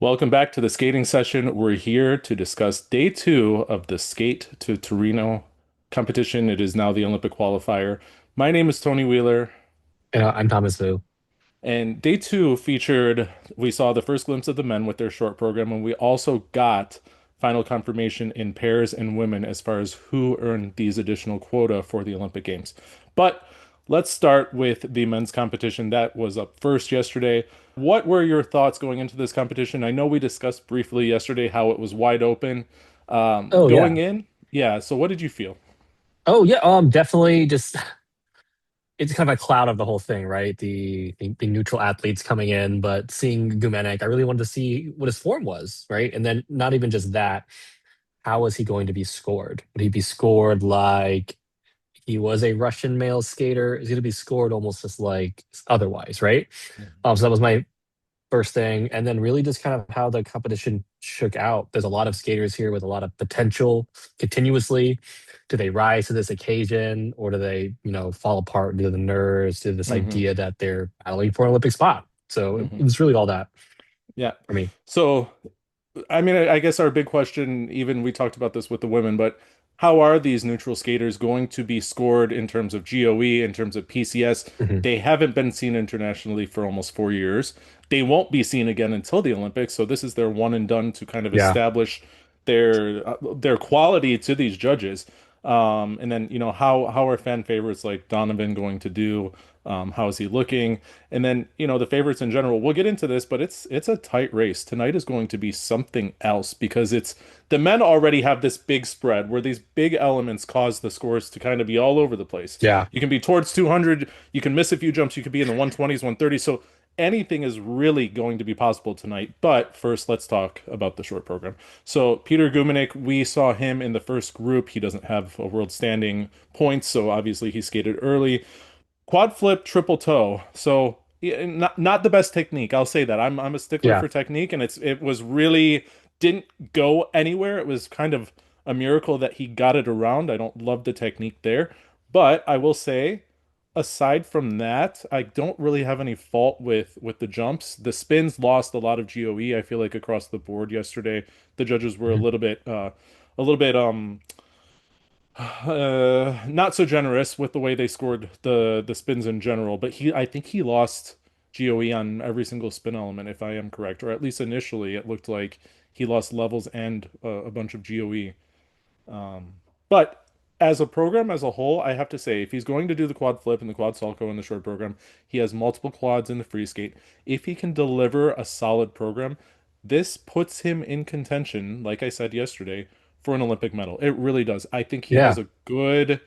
Welcome back to the skating session. We're here to discuss day two of the Skate to Torino competition. It is now the Olympic qualifier. My name is Tony Wheeler, I'm Thomas Vu. and day two featured, we saw the first glimpse of the men with their short program, and we also got final confirmation in pairs and women as far as who earned these additional quota for the Olympic Games. But let's start with the men's competition that was up first yesterday. What were your thoughts going into this competition? I know we discussed briefly yesterday how it was wide open. Oh Going yeah. in, yeah. So what did you feel? Oh yeah. Definitely. Just it's kind of a cloud of the whole thing, right? The neutral athletes coming in, but seeing Gumenek, I really wanted to see what his form was, right? And then not even just that, how was he going to be scored? Would he be scored like he was a Russian male skater? Is he going to be scored almost just like otherwise, right? So that was my first thing, and then really just kind of how the competition shook out. There's a lot of skaters here with a lot of potential continuously. Do they rise to this occasion, or do they, fall apart due to the nerves, to this Hmm. idea that they're battling for an Olympic spot? So it Hmm. was really all that Yeah. for me. So I mean, I guess our big question, even we talked about this with the women, but how are these neutral skaters going to be scored in terms of GOE, in terms of PCS? Mhm. They haven't been seen internationally for almost 4 years. They won't be seen again until the Olympics. So this is their one and done to kind of Yeah. establish their quality to these judges. And then, how are fan favorites like Donovan going to do? How is he looking? And then, the favorites in general, we'll get into this, but it's a tight race. Tonight is going to be something else because it's the men already have this big spread where these big elements cause the scores to kind of be all over the place. Yeah. You can be towards 200, you can miss a few jumps, you could be in the 120s, 130s. So anything is really going to be possible tonight. But first, let's talk about the short program. So Peter Gumenik, we saw him in the first group. He doesn't have a world standing points, so obviously he skated early. Quad flip, triple toe. So yeah, not the best technique. I'll say that. I'm a stickler Yeah. for technique, and it was really didn't go anywhere. It was kind of a miracle that he got it around. I don't love the technique there, but I will say, aside from that, I don't really have any fault with the jumps. The spins lost a lot of GOE. I feel like across the board yesterday, the judges were Mhm. a little bit not so generous with the way they scored the spins in general, but I think he lost GOE on every single spin element, if I am correct, or at least initially it looked like he lost levels and a bunch of GOE. But as a program as a whole, I have to say, if he's going to do the quad flip and the quad salto in the short program, he has multiple quads in the free skate. If he can deliver a solid program, this puts him in contention, like I said yesterday, for an Olympic medal. It really does. I think he has Yeah. a good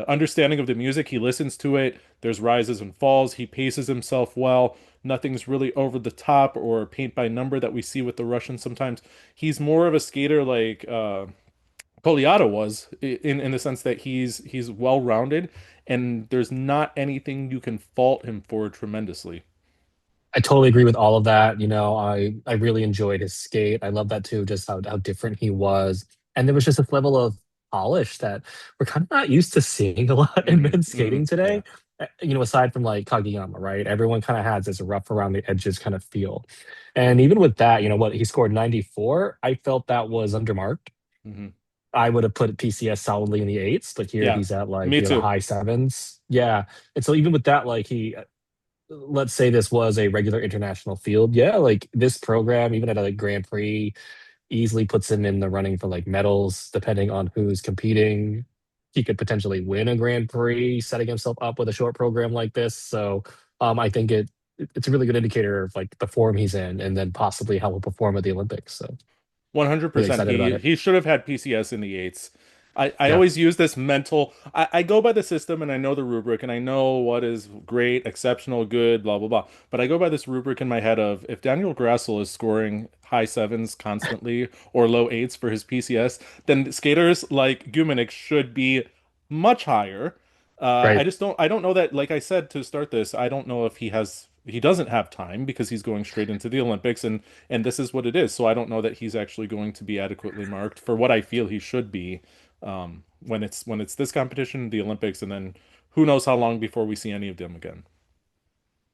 understanding of the music. He listens to it. There's rises and falls. He paces himself well. Nothing's really over the top or paint by number that we see with the Russians sometimes. He's more of a skater like Poliata was in the sense that he's well rounded and there's not anything you can fault him for tremendously. I totally agree with all of that. I really enjoyed his skate. I love that too, just how different he was. And there was just this level of polish that we're kind of not used to seeing a lot in Hmm. men's Hmm. skating Yeah. today. Aside from like Kageyama, right? Everyone kind of has this rough around the edges kind of feel. And even with that, what he scored 94, I felt that was undermarked. Hmm. I would have put PCS solidly in the eights, but here Yeah. he's at like, Me the too. high sevens. Yeah. And so even with that, like let's say this was a regular international field, yeah, like this program, even at a Grand Prix, easily puts him in the running for like medals, depending on who's competing. He could potentially win a Grand Prix, setting himself up with a short program like this. So I think it's a really good indicator of like the form he's in, and then possibly how he'll perform at the Olympics. So really 100%. excited about He it. he should have had PCS in the eights. I Yeah. always use this mental. I go by the system and I know the rubric and I know what is great, exceptional, good, blah blah blah. But I go by this rubric in my head of if Daniel Grassel is scoring high sevens constantly or low eights for his PCS, then skaters like Gumenik should be much higher. Right. I don't know that, like I said to start this, I don't know if he doesn't have time because he's going straight into the Olympics and this is what it is. So I don't know that he's actually going to be adequately marked for what I feel he should be when it's this competition, the Olympics, and then who knows how long before we see any of them again.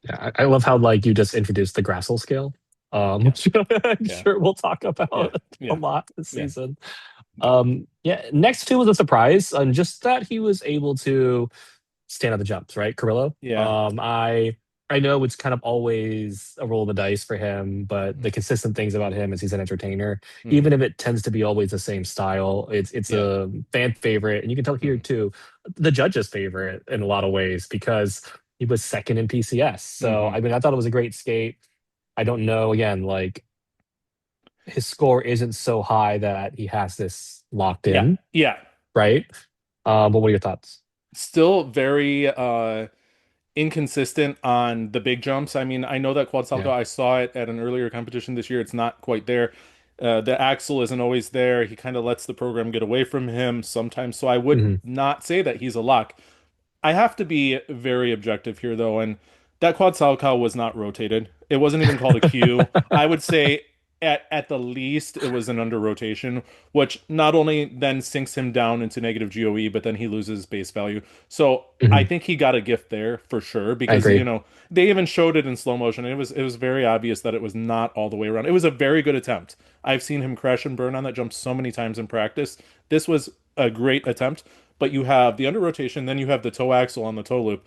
Yeah. I love how like you just introduced the Grassel scale. Yeah. which I'm Yeah. sure we'll talk Yeah. about a Yeah. lot this Yeah. season. Yeah, next two was a surprise, and just that he was able to stand on the jumps, right, Carrillo? Yeah. I know it's kind of always a roll of the dice for him, but Mhm. the consistent things about him is he's an entertainer. Mhm. Even if it tends to be always the same style, it's Yeah. a fan favorite, and you can tell here Mhm. too, the judges' favorite in a lot of ways because he was second in PCS. So Mhm. I mean, I thought it was a great skate. I don't know, again, like his score isn't so high that he has this locked Yeah. in, Yeah. right? But what are your thoughts? Still very inconsistent on the big jumps. I mean, I know that quad salto, Yeah. I saw it at an earlier competition this year. It's not quite there. The axle isn't always there. He kind of lets the program get away from him sometimes. So I would Hmm. not say that he's a lock. I have to be very objective here, though, and that quad salchow was not rotated. It wasn't even called a Q. I would say at the least it was an under rotation, which not only then sinks him down into negative GOE, but then he loses base value. So I Hmm. think he got a gift there for sure I because agree. they even showed it in slow motion. It was very obvious that it was not all the way around. It was a very good attempt. I've seen him crash and burn on that jump so many times in practice. This was a great attempt, but you have the under rotation, then you have the toe axle on the toe loop.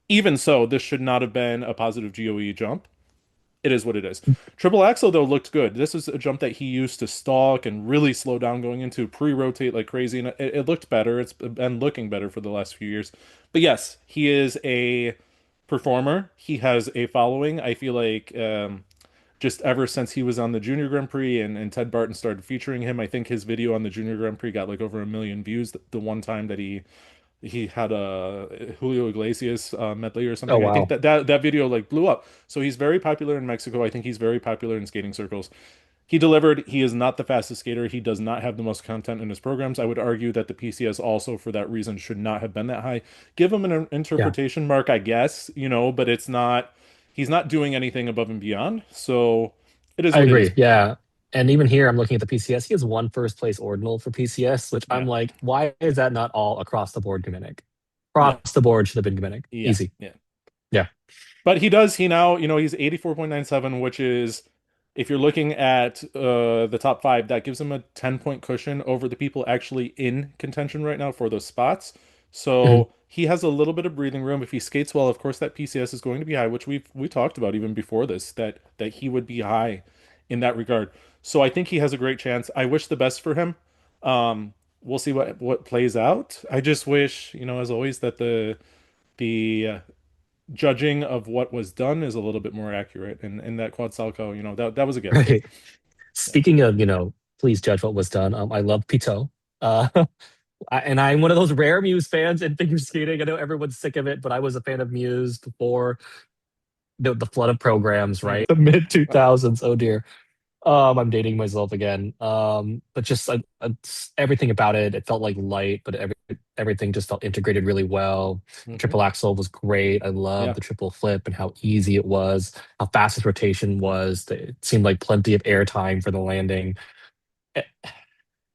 Even so, this should not have been a positive GOE jump. It is what it is. Triple axle though looked good. This is a jump that he used to stalk and really slow down going into pre-rotate like crazy, and it looked better. It's been looking better for the last few years. But yes, he is a performer. He has a following. I feel like just ever since he was on the Junior Grand Prix and Ted Barton started featuring him, I think his video on the Junior Grand Prix got like over 1 million views the one time that he had a Julio Iglesias medley or Oh something. I think wow. that video like blew up. So he's very popular in Mexico. I think he's very popular in skating circles. He delivered. He is not the fastest skater. He does not have the most content in his programs. I would argue that the PCS also, for that reason, should not have been that high. Give him an Yeah, interpretation mark, I guess, but it's not, he's not doing anything above and beyond. So it is I what it is. agree. Yeah. And even here, I'm looking at the PCS. He has one first place ordinal for PCS, which I'm Yeah. like, why is that not all across the board Giminic? No. Across the board should have been Giminic. Yeah. Easy. Yeah. Yeah. But he does, he now, he's 84.97, which is, if you're looking at the top five, that gives him a 10-point cushion over the people actually in contention right now for those spots. Mhm. So he has a little bit of breathing room. If he skates well, of course, that PCS is going to be high, which we talked about even before this, that he would be high in that regard. So I think he has a great chance. I wish the best for him. We'll see what plays out. I just wish, as always, that the judging of what was done is a little bit more accurate. And that Quad Salco, that was a gift. Right. Yeah. Speaking of, please judge what was done. I love Pito. Uh, and I'm one of those rare Muse fans in figure skating. I know everyone's sick of it, but I was a fan of Muse before the flood of programs, Mhm. right? The mid 2000s. Oh dear. I'm dating myself again. But just everything about it, it felt like light, but everything just felt integrated really well. The Mhm. triple axle was great. I love Yeah, the triple flip and how easy it was, how fast his rotation was. It seemed like plenty of air time for the landing.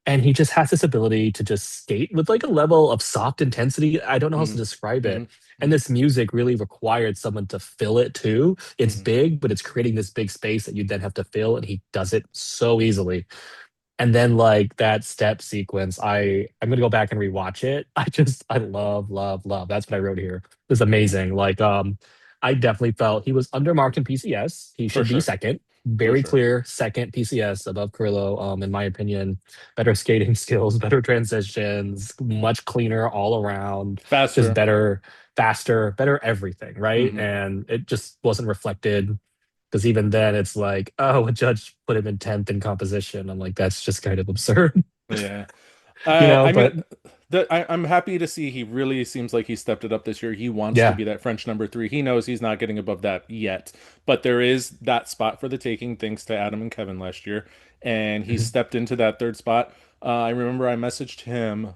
And he just has this ability to just skate with like a level of soft intensity. I don't know how else to hmm describe it. hmm And hmm this music really required someone to fill it too. It's hmm big, but it's creating this big space that you then have to fill, and he does it so easily. And then like that step sequence, I'm gonna go back and rewatch it. I love, love, love. That's what I wrote here. It was Yeah, amazing. Like I definitely felt he was undermarked in PCS. He for should be sure. second. For Very sure. clear second PCS above Carrillo, in my opinion. Better skating skills, better transitions, much cleaner all around, just Faster. better, faster, better everything, right? hmm And it just wasn't reflected because even then, it's like, oh, a judge put him in 10th in composition. I'm like, that's just kind of absurd, Yeah. I mean, but I'm happy to see he really seems like he stepped it up this year. He wants to yeah. be that French number three. He knows he's not getting above that yet, but there is that spot for the taking thanks to Adam and Kevin last year, and he Mhm. stepped into that third spot. I remember I messaged him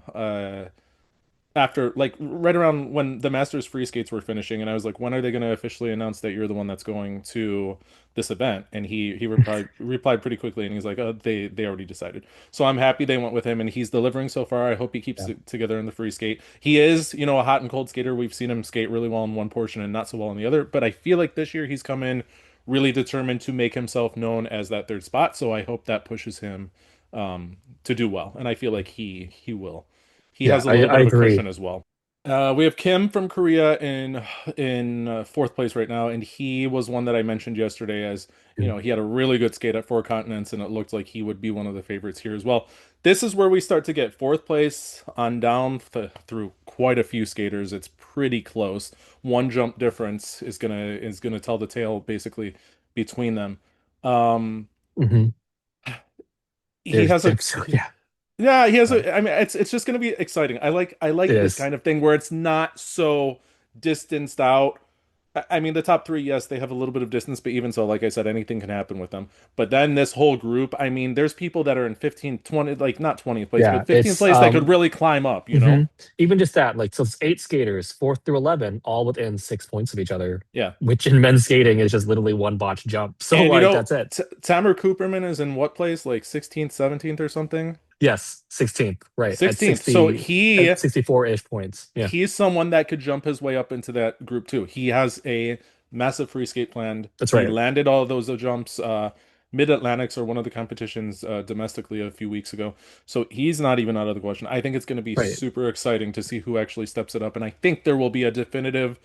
after like right around when the Masters free skates were finishing, and I was like, when are they going to officially announce that you're the one that's going to this event? And he replied pretty quickly, and he's like, oh, they already decided. So I'm happy they went with him, and he's delivering so far. I hope he keeps Yeah. it together in the free skate. He is, a hot and cold skater. We've seen him skate really well in one portion and not so well in the other, but I feel like this year he's come in really determined to make himself known as that third spot. So I hope that pushes him to do well, and I feel like he will. He Yeah, has a little I bit of a agree. cushion as well. We have Kim from Korea in fourth place right now, and he was one that I mentioned yesterday as, he had a really good skate at four continents, and it looked like he would be one of the favorites here as well. This is where we start to get fourth place on down through quite a few skaters. It's pretty close. One jump difference is gonna tell the tale basically between them. Um, Hmm. he has a So yeah, Yeah, he has uh, a. I mean, it's just going to be exciting. I like it this is. kind of thing where it's not so distanced out. I mean, the top three, yes, they have a little bit of distance, but even so, like I said, anything can happen with them. But then this whole group, I mean, there's people that are in 15th, 20, like not 20th place, Yeah, but 15th it's place that could really climb up, you know? mhm. Even just that, like, so it's 8 skaters, fourth through 11, all within 6 points of each other, Yeah. which in men's skating is just literally one botch jump. So And like that's it. T Tamer Cooperman is in what place? Like 16th, 17th or something? Yes, 16th, right, 16th. So at 64-ish points. Yeah, he's someone that could jump his way up into that group too. He has a massive free skate planned. that's He right. landed all of those jumps mid-Atlantics or one of the competitions domestically a few weeks ago. So he's not even out of the question. I think it's going to be Right. super exciting to see who actually steps it up, and I think there will be a definitive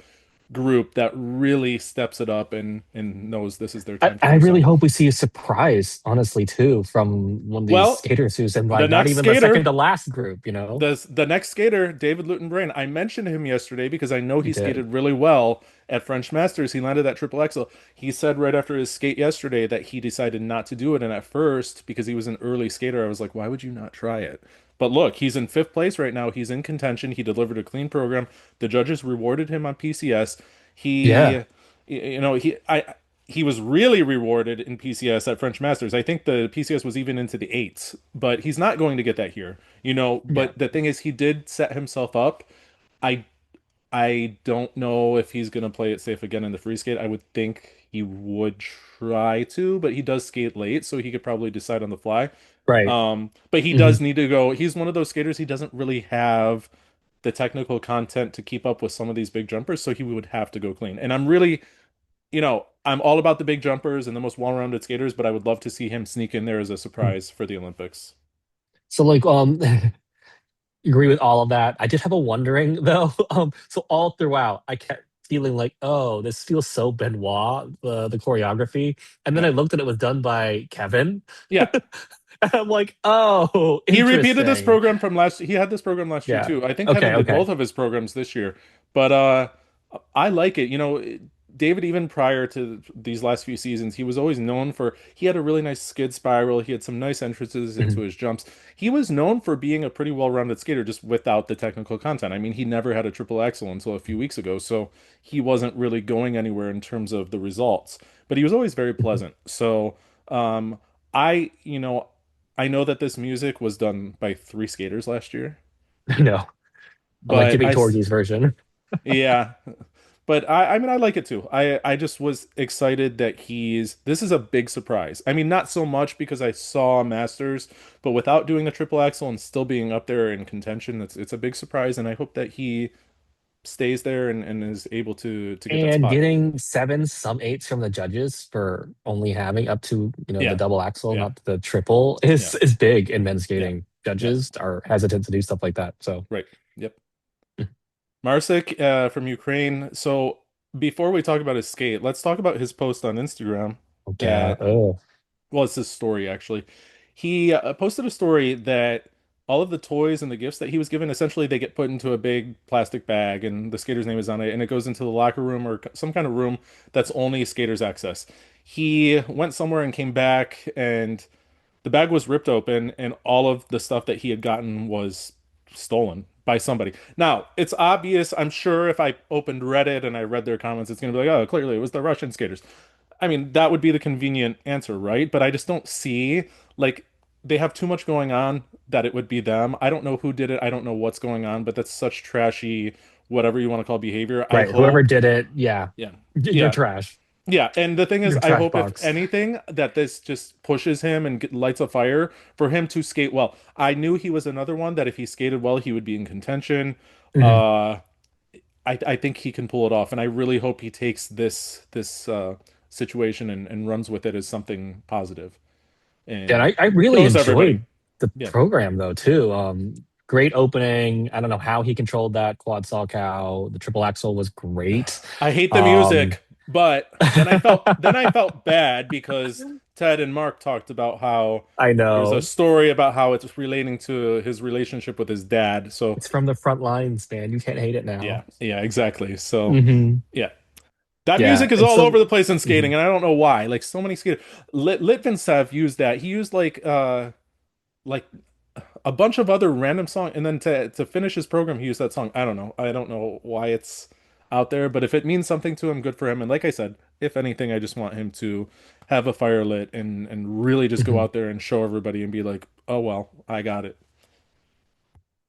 group that really steps it up and knows this is their time to I do really so. hope we see a surprise, honestly, too, from one of these Well, skaters who's in the like not next even the second skater to last group, you know? the next skater, David Luton-Brain, I mentioned him yesterday because I know You he did. skated really well at French Masters. He landed that triple axel. He said right after his skate yesterday that he decided not to do it. And at first, because he was an early skater, I was like, why would you not try it? But look, he's in fifth place right now. He's in contention. He delivered a clean program. The judges rewarded him on PCS. Yeah, He, you know, he was really rewarded in PCS at French Masters. I think the PCS was even into the eights, but he's not going to get that here, you know. yeah, But the thing is, he did set himself up. I I don't know if he's gonna play it safe again in the free skate. I would think he would try to, but he does skate late, so he could probably decide on the fly. right. But he Hmm. does need to go. He's one of those skaters. He doesn't really have the technical content to keep up with some of these big jumpers, so he would have to go clean. And I'm really, I'm all about the big jumpers and the most well-rounded skaters, but I would love to see him sneak in there as a surprise for the Olympics. So like agree with all of that. I did have a wondering though. So all throughout, I kept feeling like, oh, this feels so Benoit, the choreography. And then Yeah. I looked and it was done by Kevin. Yeah. And I'm like, oh, He repeated this interesting. program from last. He had this program last year Yeah. too. I think Okay, Kevin did okay. both of his programs this year, but I like it. David, even prior to these last few seasons, he was always known for. He had a really nice skid spiral. He had some nice entrances into Mhm. his jumps. He was known for being a pretty well-rounded skater, just without the technical content. I mean, he never had a triple axel until a few weeks ago, so he wasn't really going anywhere in terms of the results. But he was always very Mhm. pleasant. So, I, I know that this music was done by three skaters last year, I know. I'm like but giving Torgy's version. yeah, but I mean, I like it too. I just was excited that this is a big surprise. I mean, not so much because I saw Masters, but without doing a triple axel and still being up there in contention, it's a big surprise, and I hope that he stays there and is able to get that And spot. getting sevens, some eights from the judges for only having up to, the Yeah, double axle, yeah, not the triple, yeah, is big in men's yeah, skating. yeah. Judges are hesitant to do stuff like that. So Right. Yep. Marcik from Ukraine. So before we talk about his skate, let's talk about his post on Instagram oh, yeah. that, Oh. well, it's his story actually. He posted a story that all of the toys and the gifts that he was given, essentially they get put into a big plastic bag and the skater's name is on it and it goes into the locker room or some kind of room that's only skaters access. He went somewhere and came back and the bag was ripped open and all of the stuff that he had gotten was stolen by somebody. Now, it's obvious, I'm sure if I opened Reddit and I read their comments, it's going to be like, oh, clearly it was the Russian skaters. I mean, that would be the convenient answer, right? But I just don't see, like, they have too much going on that it would be them. I don't know who did it. I don't know what's going on, but that's such trashy, whatever you want to call behavior. I Right. Whoever hope, did it, yeah. yeah, You're yeah. trash. Yeah, and the thing is, You're I trash hope if box. anything that this just pushes him and lights a fire for him to skate well. I knew he was another one that if he skated well, he would be in contention. Mhm. Uh, I think he can pull it off, and I really hope he takes this situation and runs with it as something positive And and I really shows everybody. enjoyed the Yeah. program though too. Great opening. I don't know how he controlled that quad saw cow. The triple axel was great. I hate the Um, music, but then I felt bad because Ted and Mark talked about how I there's a know story about how it's relating to his relationship with his dad. So it's from the front lines, man. You can't hate it yeah, now. yeah, exactly. So Hmm. yeah, that Yeah, music is and all over so the place in skating, mhm. and I don't know why. Like so many skaters, Litvinsev used that. He used like a bunch of other random song, and then to finish his program, he used that song. I don't know. I don't know why it's out there, but if it means something to him, good for him. And like I said, if anything, I just want him to have a fire lit and really just go Mhm. out there and show everybody and be like, oh well, I got it.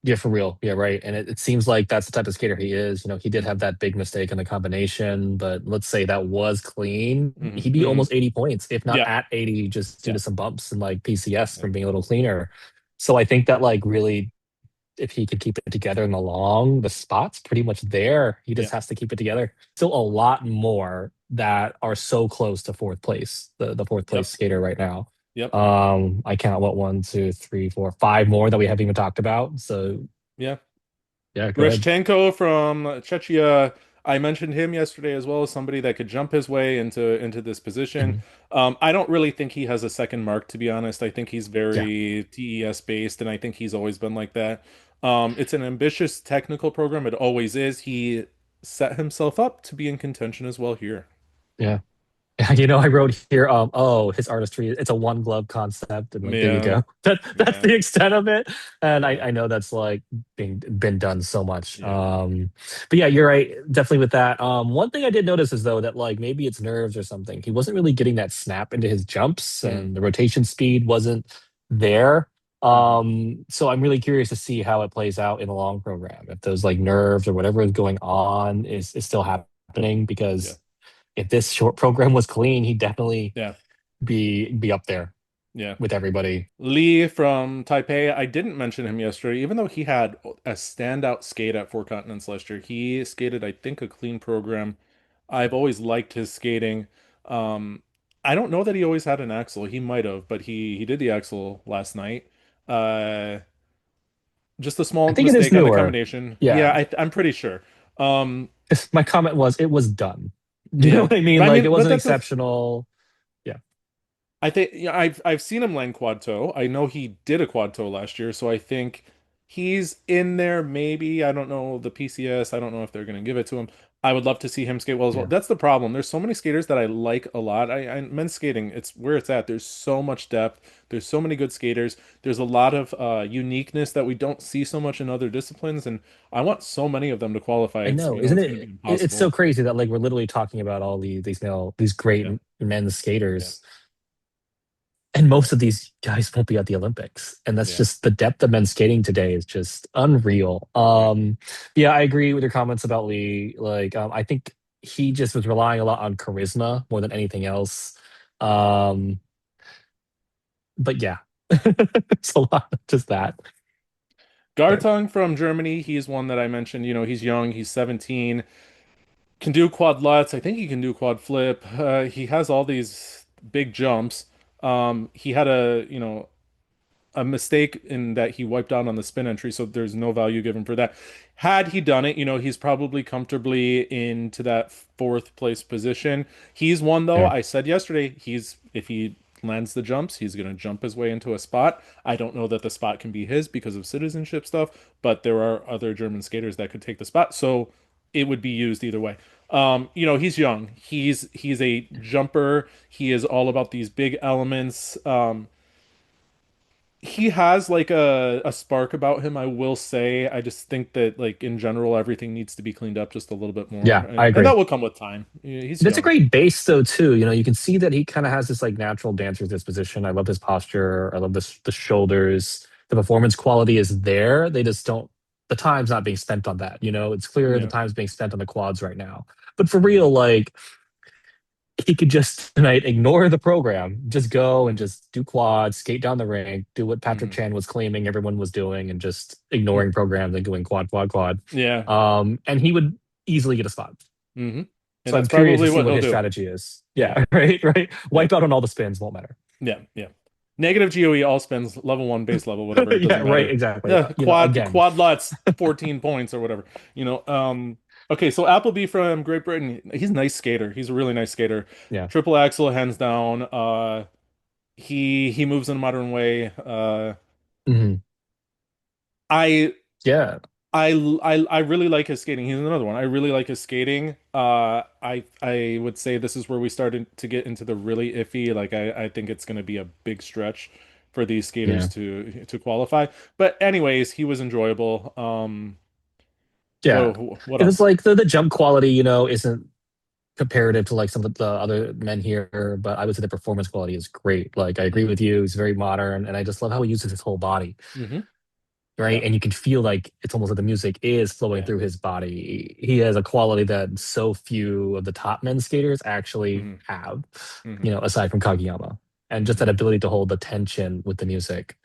Yeah, for real. Yeah, right. And it seems like that's the type of skater he is. He did have that big mistake in the combination, but let's say that was clean. Hmm. He'd be Hmm. almost 80 points, if not Yeah, at 80, just due yeah, to some bumps and like PCS yeah, from being a little cleaner. So I think that like really, if he could keep it together in the long, the spot's pretty much there. He yeah, just has to keep it together. Still a lot more that are so close to fourth place, the fourth place yep, skater right now. yep, I count what, one, two, three, four, five more that we haven't even talked about. So yeah. yeah, go ahead. Rishchenko from Czechia, I mentioned him yesterday as well as somebody that could jump his way into this position. Mhm. I don't really think he has a second mark, to be honest. I think he's Yeah, very TES based, and I think he's always been like that. It's an ambitious technical program. It always is. He set himself up to be in contention as well here. yeah. I wrote here, oh, his artistry, it's a one glove concept, and like there you Yeah, go. That's yeah, the extent of it. And I, yeah, I know that's like been done so much. yeah. But yeah, you're right, definitely with that. One thing I did notice is though that like maybe it's nerves or something. He wasn't really getting that snap into his jumps, Mm, and the rotation speed wasn't there. hmm. So I'm really curious to see how it plays out in the long program. If those like nerves or whatever is going on is still happening, Yeah, because if this short program was clean, he'd definitely yeah, be up there yeah. with everybody. Lee from Taipei, I didn't mention him yesterday, even though he had a standout skate at Four Continents last year. He skated, I think, a clean program. I've always liked his skating. Um, I don't know that he always had an axle. He might have, but he did the axle last night. Uh, just a I small think it is mistake on the newer. combination. Yeah, Yeah. I'm pretty sure. Um, My comment was it was done. You know yeah, what I mean? but I Like it mean, but wasn't that's the exceptional. Yeah. I think yeah, I've seen him land quad toe. I know he did a quad toe last year, so I think he's in there maybe. I don't know the PCS. I don't know if they're going to give it to him. I would love to see him skate well as well. Yeah. That's the problem. There's so many skaters that I like a lot. Men's skating, it's where it's at. There's so much depth. There's so many good skaters. There's a lot of uniqueness that we don't see so much in other disciplines, and I want so many of them to qualify. I It's know. you know Isn't it's going to it be it's so impossible. crazy that like we're literally talking about all these great Yeah, men's yeah, skaters, and most of these guys won't be at the Olympics. And that's yeah, just the depth of men's skating today is just unreal. yeah. Yeah, I agree with your comments about Lee. Like, I think he just was relying a lot on charisma more than anything else. Um, but yeah, it's a lot of just that. But Gartung from Germany, he's one that I mentioned. He's young, he's 17, can do quad lutz. I think he can do quad flip. He has all these big jumps. He had a mistake in that he wiped out on the spin entry, so there's no value given for that. Had he done it, he's probably comfortably into that fourth place position. He's one though. yeah, I said yesterday, he's if he lands the jumps, he's going to jump his way into a spot. I don't know that the spot can be his because of citizenship stuff, but there are other German skaters that could take the spot, so it would be used either way. He's young. He's a jumper. He is all about these big elements. He has like a spark about him, I will say. I just think that like in general everything needs to be cleaned up just a little bit more, yeah, I and agree. that will come with time. He's And it's a young. great base though too. You can see that he kind of has this like natural dancer disposition. I love his posture. I love the shoulders. The performance quality is there. They just don't. The time's not being spent on that. It's clear the Yeah. time's being spent on the quads right now. But for Hmm. real, like he could just tonight ignore the program, just go and just do quads, skate down the rink, do what Patrick Hmm. Chan was claiming everyone was doing, and just ignoring programs and going quad, quad, quad. Yeah. And he would easily get a spot. Hmm. And So I'm that's curious to probably see what what he'll his do. strategy is. Yeah, Yeah, right, right. yeah, Wipe out on all the spins, won't matter. yeah, yeah. Negative GOE all spins, level one base level, whatever. It Yeah, doesn't right, matter. exactly. Yeah, quad Again. quad lots, 14 points or whatever. Okay, so Appleby from Great Britain, he's a nice skater. He's a really nice skater. Yeah. Triple axel, hands down. He moves in a modern way. Hmm. I Yeah, I really like his skating. He's another one. I really like his skating. I would say this is where we started to get into the really iffy. Like I think it's going to be a big stretch for these skaters yeah, to qualify. But anyways, he was enjoyable. yeah. What It was else? like the jump quality, isn't comparative to like some of the other men here, but I would say the performance quality is great. Like I agree Hmm. with you, he's very modern, and I just love how he uses his whole body. Hmm. Right? Yeah. And you can feel like it's almost like the music is flowing Yeah. through his body. He has a quality that so few of the top men's skaters actually Hmm. have, Hmm. aside from Kageyama. And just Hmm. that ability to hold the tension with the music.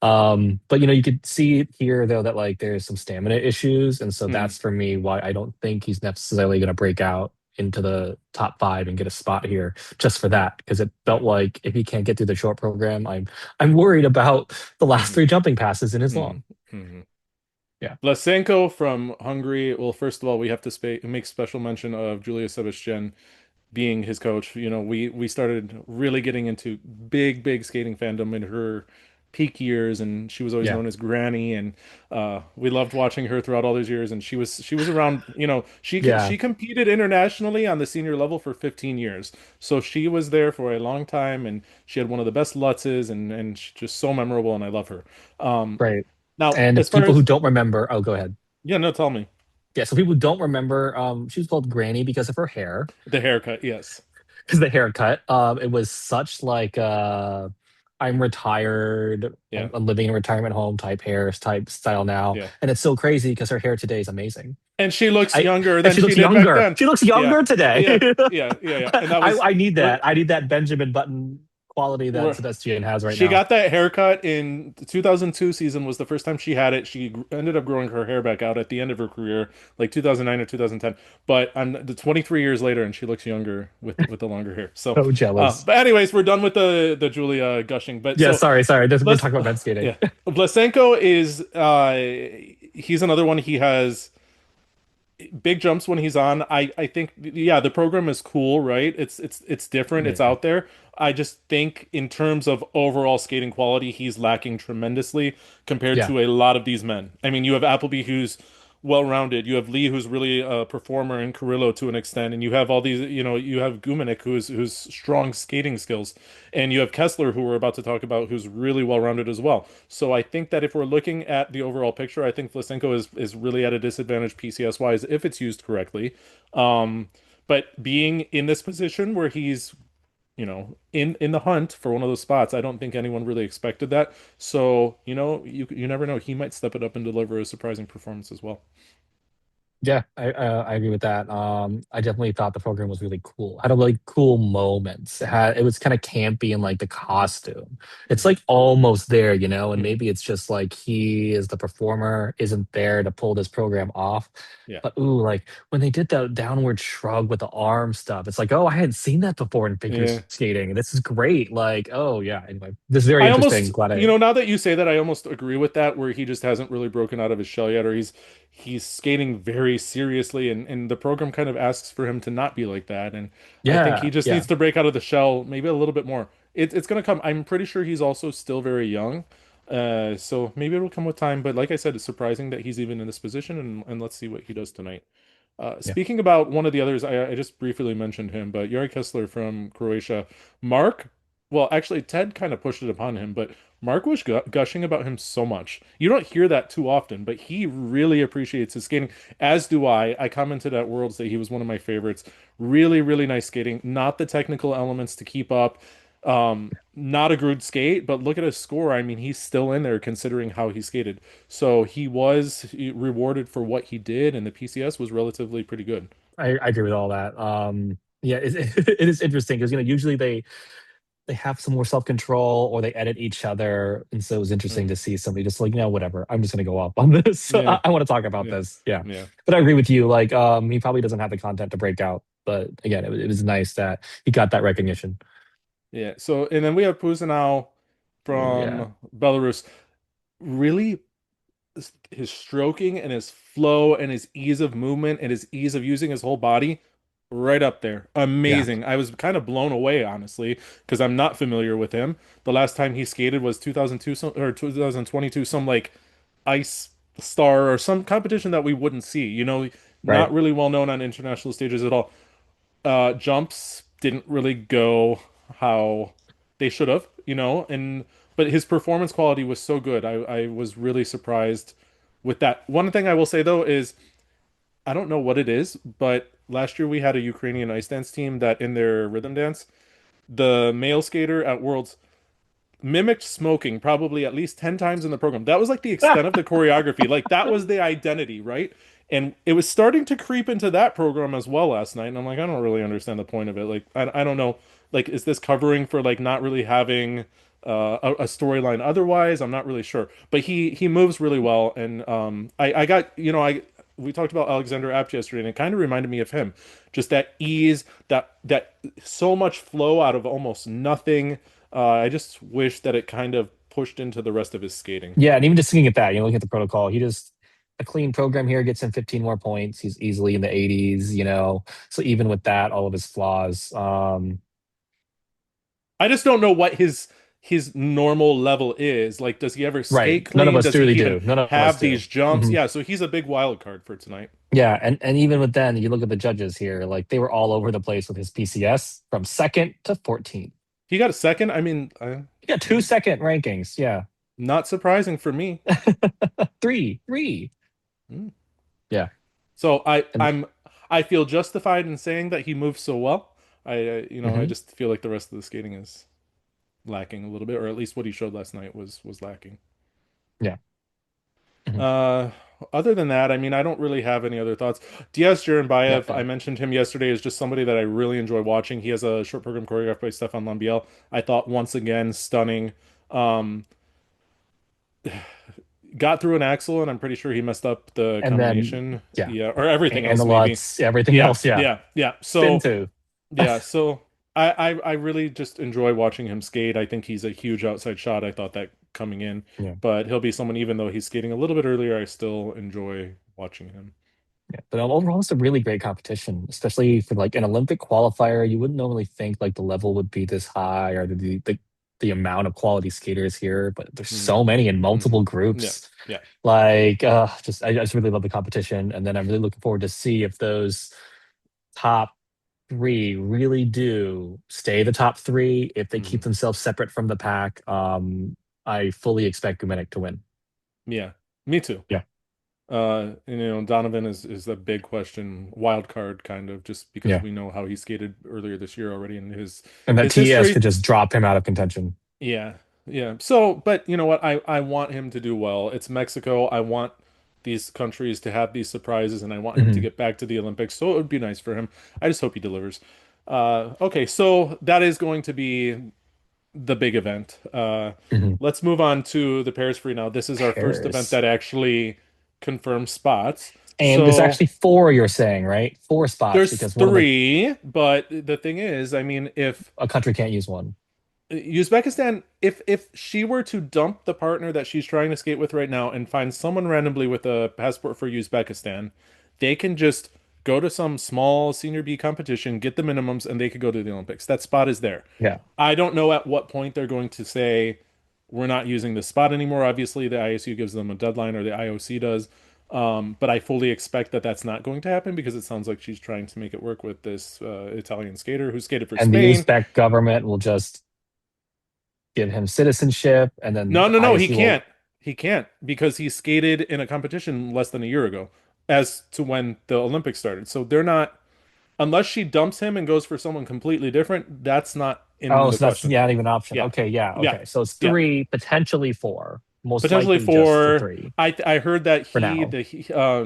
But you could see here though that like there's some stamina issues. And so Hmm. that's for me why I don't think he's necessarily gonna break out into the top five and get a spot here just for Yeah. that. Because it felt Yeah. like if he can't get through the short program, I'm worried about the last Hmm. three jumping passes in his Hmm. long. Hmm. Yeah. Vlasenko from Hungary. Well, first of all, we have to make special mention of Julia Sebastian being his coach. We started really getting into big skating fandom in her peak years, and she was always Yeah. known as Granny, and we loved watching her throughout all those years. And she was around. She Yeah. competed internationally on the senior level for 15 years, so she was there for a long time, and she had one of the best Lutzes, and she's just so memorable, and I love her. Um, Right. Now, And as if far people who as don't remember, oh, go ahead. yeah, no, tell me Yeah. So people who don't remember, she was called Granny because of her hair, the haircut. Yes, because the haircut. It was such like I'm retired, yeah, I'm living in a retirement home type hair type style now, yeah. and it's so crazy because her hair today is amazing. And she looks I younger and than she she looks did back younger. then. She looks Yeah, younger today. yeah, yeah. And that was I need we're, that. I need that Benjamin Button quality that we're Sebastian has right she now. got that haircut in the 2002 season was the first time she had it. She ended up growing her hair back out at the end of her career, like 2009 or 2010. But I'm the 23 years later, and she looks younger with the longer hair. So, So jealous. but anyways, we're done with the Julia gushing. But Yeah, so sorry. We're let's talking about men's skating. yeah, Vlasenko is he's another one. He has big jumps when he's on. I think yeah, the program is cool, right? It's different, it's Yeah. out there. I just think in terms of overall skating quality, he's lacking tremendously compared Yeah. to a lot of these men. I mean, you have Appleby who's well-rounded. You have Lee who's really a performer and Carrillo to an extent, and you have all these, you have Gumenik who's strong skating skills, and you have Kessler who we're about to talk about who's really well-rounded as well. So I think that if we're looking at the overall picture, I think Vlasenko is really at a disadvantage PCS wise if it's used correctly. Um, but being in this position where he's in the hunt for one of those spots, I don't think anyone really expected that. So you never know. He might step it up and deliver a surprising performance as well. Yeah, I agree with that. I definitely thought the program was really cool. Had a really cool moments. It was kind of campy in like the costume. It's Hmm. like almost there, and Hmm. maybe it's just like he is the performer isn't there to pull this program off. Yeah. But ooh, like when they did the downward shrug with the arm stuff, it's like, oh, I hadn't seen that before in figure Yeah. skating. This is great. Like, oh yeah. Anyway, this is very I almost, interesting. Glad I now that you say that, I almost agree with that, where he just hasn't really broken out of his shell yet, or he's skating very seriously, and the program kind of asks for him to not be like that. And I think he yeah, just needs yeah, to break out of the shell maybe a little bit more. It's gonna come. I'm pretty sure he's also still very young. So maybe it'll come with time. But like I said, it's surprising that he's even in this position, and let's see what he does tonight. yeah. Speaking about one of the others, I just briefly mentioned him, but Yuri Kessler from Croatia. Mark, well, actually, Ted kind of pushed it upon him, but Mark was gushing about him so much. You don't hear that too often, but he really appreciates his skating, as do I. I commented at Worlds that he was one of my favorites. Really, really nice skating. Not the technical elements to keep up. Not a good skate, but look at his score. I mean, he's still in there considering how he skated. So he was rewarded for what he did, and the PCS was relatively pretty good. I agree with all that. Yeah, it is interesting because usually they have some more self control or they edit each other, and so it was interesting Mm. to see somebody just like, whatever. I'm just gonna go up on this. Yeah, I want to talk about yeah, this. Yeah, yeah. but I agree with you. Like, he probably doesn't have the content to break out. But again, it was nice that he got that recognition. Yeah. So, and then we have Pusinao Oh yeah, from Belarus. Really, his stroking and his flow and his ease of movement and his ease of using his whole body, right up there. yeah, Amazing. I was kind of blown away, honestly, because I'm not familiar with him. The last time he skated was 2002 or 2022, some like ice star or some competition that we wouldn't see. right. Not really well known on international stages at all. Jumps didn't really go how they should have, and but his performance quality was so good. I was really surprised with that. One thing I will say though is I don't know what it is, but last year we had a Ukrainian ice dance team that in their rhythm dance, the male skater at Worlds mimicked smoking probably at least 10 times in the program. That was like the extent of the choreography. Like that was the identity, right? And it was starting to creep into that program as well last night. And I'm like, I don't really understand the point of it. Like, I don't know. Like, is this covering for like not really having a storyline otherwise? I'm not really sure. But he moves really well. And I got, we talked about Alexander Apt yesterday, and it kind of reminded me of him. Just that ease, that so much flow out of almost nothing. I just wish that it kind of pushed into the rest of his skating. Yeah, and even just looking at that, looking at the protocol, he just a clean program here gets him 15 more points. He's easily in the 80s. So even with that, all of his flaws, I just don't know what his normal level is. Like, does he ever right. skate None of clean? us Does he really even do. None of us have do. these jumps? hmm Yeah, so he's a big wild card for tonight. Yeah, and even with then, you look at the judges here, like they were all over the place with his PCS from second to 14th. He got a second. I mean, He got two second rankings. Yeah, not surprising for me. three. Hmm. Yeah, So and I feel justified in saying that he moves so well. I mhm, just feel like the rest of the skating is lacking a little bit, or at least what he showed last night was lacking. yeah, mhm, Uh, Other than that, I mean, I don't really have any other thoughts. Diaz Jerenbayev, I yeah. mentioned him yesterday, is just somebody that I really enjoy watching. He has a short program choreographed by Stefan Lambiel. I thought once again stunning. Um, got through an axle, and I'm pretty sure he messed up the And then combination. yeah, Yeah, or everything and the else maybe. Lutz, everything Yeah, else. Yeah, yeah, yeah. spin So two. yeah, so I really just enjoy watching him skate. I think he's a huge outside shot. I thought that coming in, Yeah. but he'll be someone, even though he's skating a little bit earlier, I still enjoy watching him. Yeah, but overall, it's a really great competition, especially for like an Olympic qualifier. You wouldn't normally think like the level would be this high or the amount of quality skaters here, but there's Mm, so many in hmm. multiple Yeah, groups. yeah. Like, I just really love the competition, and then I'm really looking forward to see if those top three really do stay the top three, if they keep Hmm. themselves separate from the pack. I fully expect Gumenek to win. Yeah, me too. Yeah, And, Donovan is a big question, wild card kind of, just because yeah, we know how he skated earlier this year already in and that his TS history. could just drop him out of contention. Yeah, yeah. So, but you know what? I want him to do well. It's Mexico. I want these countries to have these surprises, and I want him to hmm get back to the Olympics. So it would be nice for him. I just hope he delivers. Okay, so that is going to be the big event. hmm Let's move on to the Paris Free now. This is our first event Paris. that actually confirms spots. And there's So actually four, you're saying, right? Four spots there's because one of the three, but the thing is, I mean, if a country can't use one. Uzbekistan, if she were to dump the partner that she's trying to skate with right now and find someone randomly with a passport for Uzbekistan, they can just go to some small senior B competition, get the minimums, and they could go to the Olympics. That spot is there. Yeah. I don't know at what point they're going to say we're not using this spot anymore. Obviously, the ISU gives them a deadline, or the IOC does. But I fully expect that that's not going to happen because it sounds like she's trying to make it work with this Italian skater who skated for And the Spain. Uzbek government will just give him citizenship, and then No, the no, no, he ISU can't. will. He can't because he skated in a competition less than a year ago, as to when the Olympics started. So they're not, unless she dumps him and goes for someone completely different, that's not in Oh, the so that's question. yeah, not even an option. Yeah. Okay, yeah, Yeah. okay. So it's Yeah. three, potentially four, most Potentially likely just the for, three I heard that for now.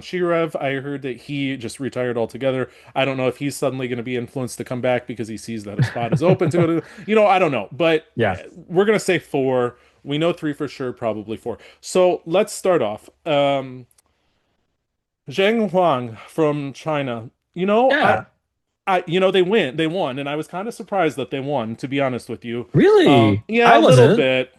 Shirev, I heard that he just retired altogether. I don't know if he's suddenly going to be influenced to come back because he sees that a spot is open to go to, I don't know. But Yeah, we're going to say four. We know three for sure, probably four. So let's start off. Zheng Huang from China. You know, I yeah. they won, and I was kind of surprised that they won, to be honest with you. Really? Yeah, I a little wasn't. bit.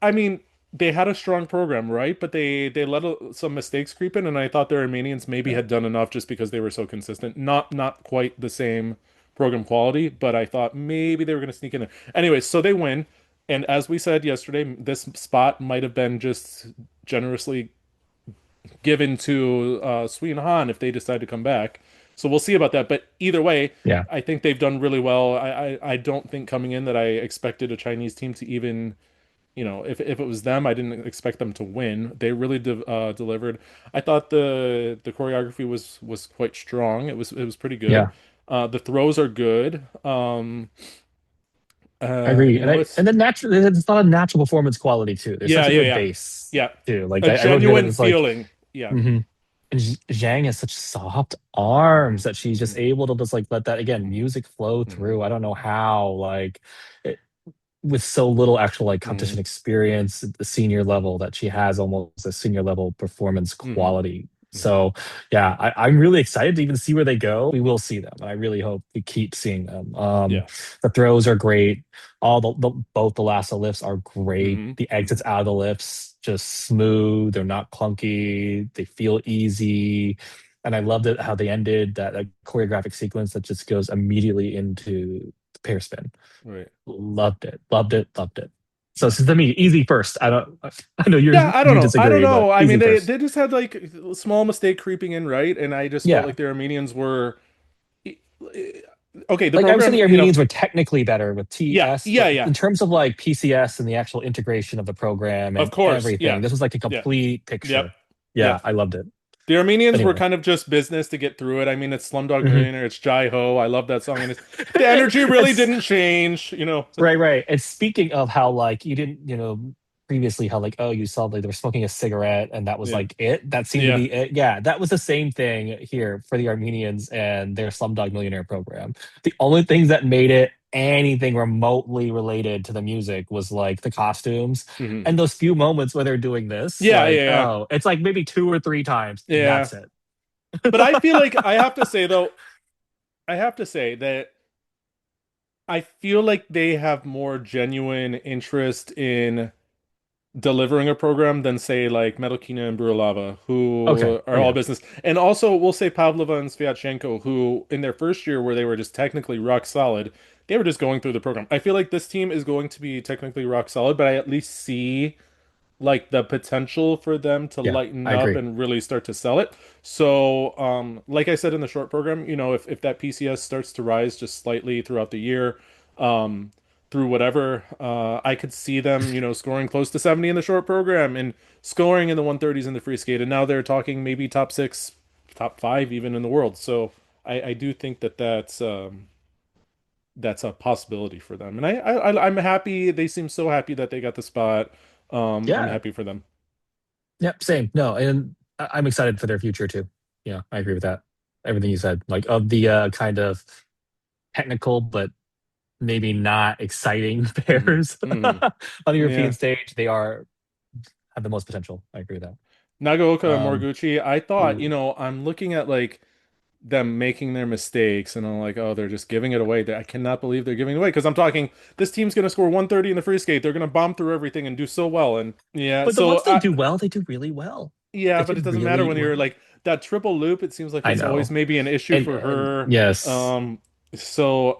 I mean, they had a strong program, right? But they let some mistakes creep in, and I thought the Armenians maybe Yeah. had done enough just because they were so consistent. Not quite the same program quality, but I thought maybe they were going to sneak in there. Anyways, so they win, and as we said yesterday, this spot might have been just generously given to Sui and Han if they decide to come back. So we'll see about that. But either way, Yeah. I think they've done really well. I don't think coming in that I expected a Chinese team to even, if it was them, I didn't expect them to win. They really delivered. I thought the choreography was quite strong. It was pretty good. Yeah. The throws are good. I agree. It's And then natural it's not a natural performance quality too. There's yeah, such a yeah, good yeah, base yeah. too. Like A I wrote here that genuine it's like feeling. Yeah. mhm. And Zhang has such soft arms that she's just Mhm, able to just like let that again music flow mhm, through. I don't know how like it, with so little actual like competition mhm, experience at the senior level that she has almost a senior level performance mhm, quality. mhm. So yeah, I'm really excited to even see where they go. We will see them. And I really hope we keep seeing them. Yeah. The throws are great. All both the lasso lifts are great. Hmm. The exits Hmm. out of the lifts just smooth. They're not clunky. They feel easy. And I loved it how they ended that like, choreographic sequence that just goes immediately into the pair spin. Right. Loved it. Loved it. Loved it. So to me, easy first. I don't. I know Yeah, I don't you know. I don't disagree, but know. I mean, easy they first. they just had like a small mistake creeping in, right? And I just felt Yeah. like the Armenians were okay. The Like I would say program, the Armenians were technically better with yeah, TS, yeah, but yeah. in terms of like PCS and the actual integration of the program Of and course, everything, yeah, this was like a yeah, complete yep, picture. Yeah, yep. I loved it. The Armenians were Anyway. kind of just business to get through it. I mean, it's Slumdog Mhm. Millionaire, it's Jai Ho. I love that song, and the energy really It's didn't change. right, right. And speaking of how like you didn't, previously how like oh you saw like they were smoking a cigarette and that was Yeah, like it. That seemed to yeah. be it. Yeah, that was the same thing here for the Armenians and their Slumdog Millionaire program. The only things that made it anything remotely related to the music was like the costumes Hmm. and those few moments where they're doing this. Yeah, yeah, Like yeah, oh, it's like maybe two or three times and yeah. that's it. But I feel like I have to say though, I have to say that I feel like they have more genuine interest in delivering a program than say like Medokina and Burlava, Okay. who Oh are all yeah. business. And also we'll say Pavlova and Sviatchenko, who in their first year where they were just technically rock solid, they were just going through the program. I feel like this team is going to be technically rock solid, but I at least see like the potential for them to Yeah, lighten I up agree. and really start to sell it. So, like I said in the short program, if that PCS starts to rise just slightly throughout the year, um, through whatever, I could see them, scoring close to 70 in the short program and scoring in the 130s in the free skate. And now they're talking maybe top six, top five even in the world. So I do think that that's a possibility for them. And I'm happy. They seem so happy that they got the spot. I'm Yeah. happy for them. Yep, same. No, and I'm excited for their future too. Yeah, I agree with that. Everything you said, like of the kind of technical but maybe not exciting Hmm. pairs Hmm. on the European Yeah. stage, they are have the most potential. I agree with that. Nagaoka and Um, Moriguchi, I thought, ooh. I'm looking at like them making their mistakes and I'm like, oh, they're just giving it away. I cannot believe they're giving it away because I'm talking this team's going to score 130 in the free skate. They're going to bomb through everything and do so well. And yeah, But the so ones they do well, they do really well. yeah, They but do it doesn't matter really when you're well. like that triple loop. It seems like I it's always know, maybe an issue for and her. yes, Um, so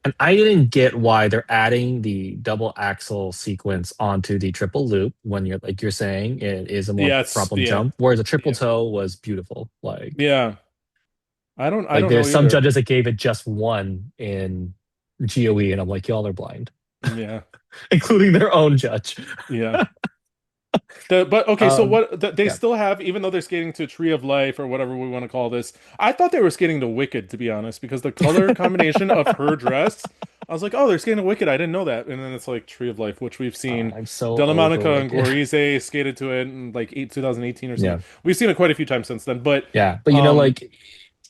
and I didn't get why they're adding the double axle sequence onto the triple loop when you're like you're saying it is a more yeah, it's problem yeah, jump, whereas a triple yeah, toe was beautiful. yeah. I Like don't there's know some either. judges that gave it just one in GOE, and I'm like, y'all are blind, Yeah, including their own judge. yeah. But okay, so Um, they yeah. still have, even though they're skating to Tree of Life or whatever we want to call this, I thought they were skating to Wicked, to be honest, because the color combination of her dress, I was like, oh, they're skating to Wicked. I didn't know that. And then it's like Tree of Life, which we've seen I'm so over Delamanica and Wicked. Gorize skated to it in like 2018 or something. Yeah, We've seen it quite a few times since then. But yeah, but um, like,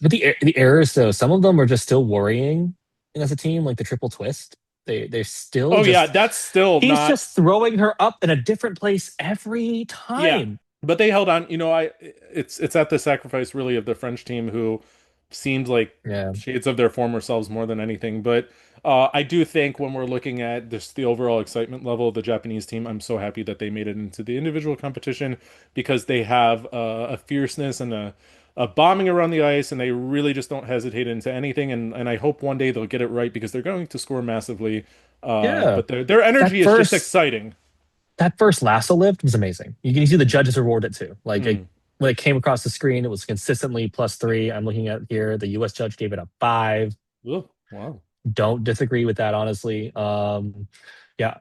but the errors though, some of them are just still worrying as a team, like the triple twist. They're still oh yeah, just that's still he's not. just throwing her up in a different place every Yeah, time. but they held on. It's at the sacrifice really of the French team who seemed like Yeah. shades of their former selves more than anything. But I do think when we're looking at just the overall excitement level of the Japanese team, I'm so happy that they made it into the individual competition because they have a fierceness and a bombing around the ice, and they really just don't hesitate into anything. And I hope one day they'll get it right because they're going to score massively. Yeah. But their That energy is just first exciting. that first lasso lift was amazing. You can see the judges reward it too. Mm. When it came across the screen, it was consistently +3. I'm looking at here. The US judge gave it a 5. Ugh, wow. Don't disagree with that, honestly. Yeah.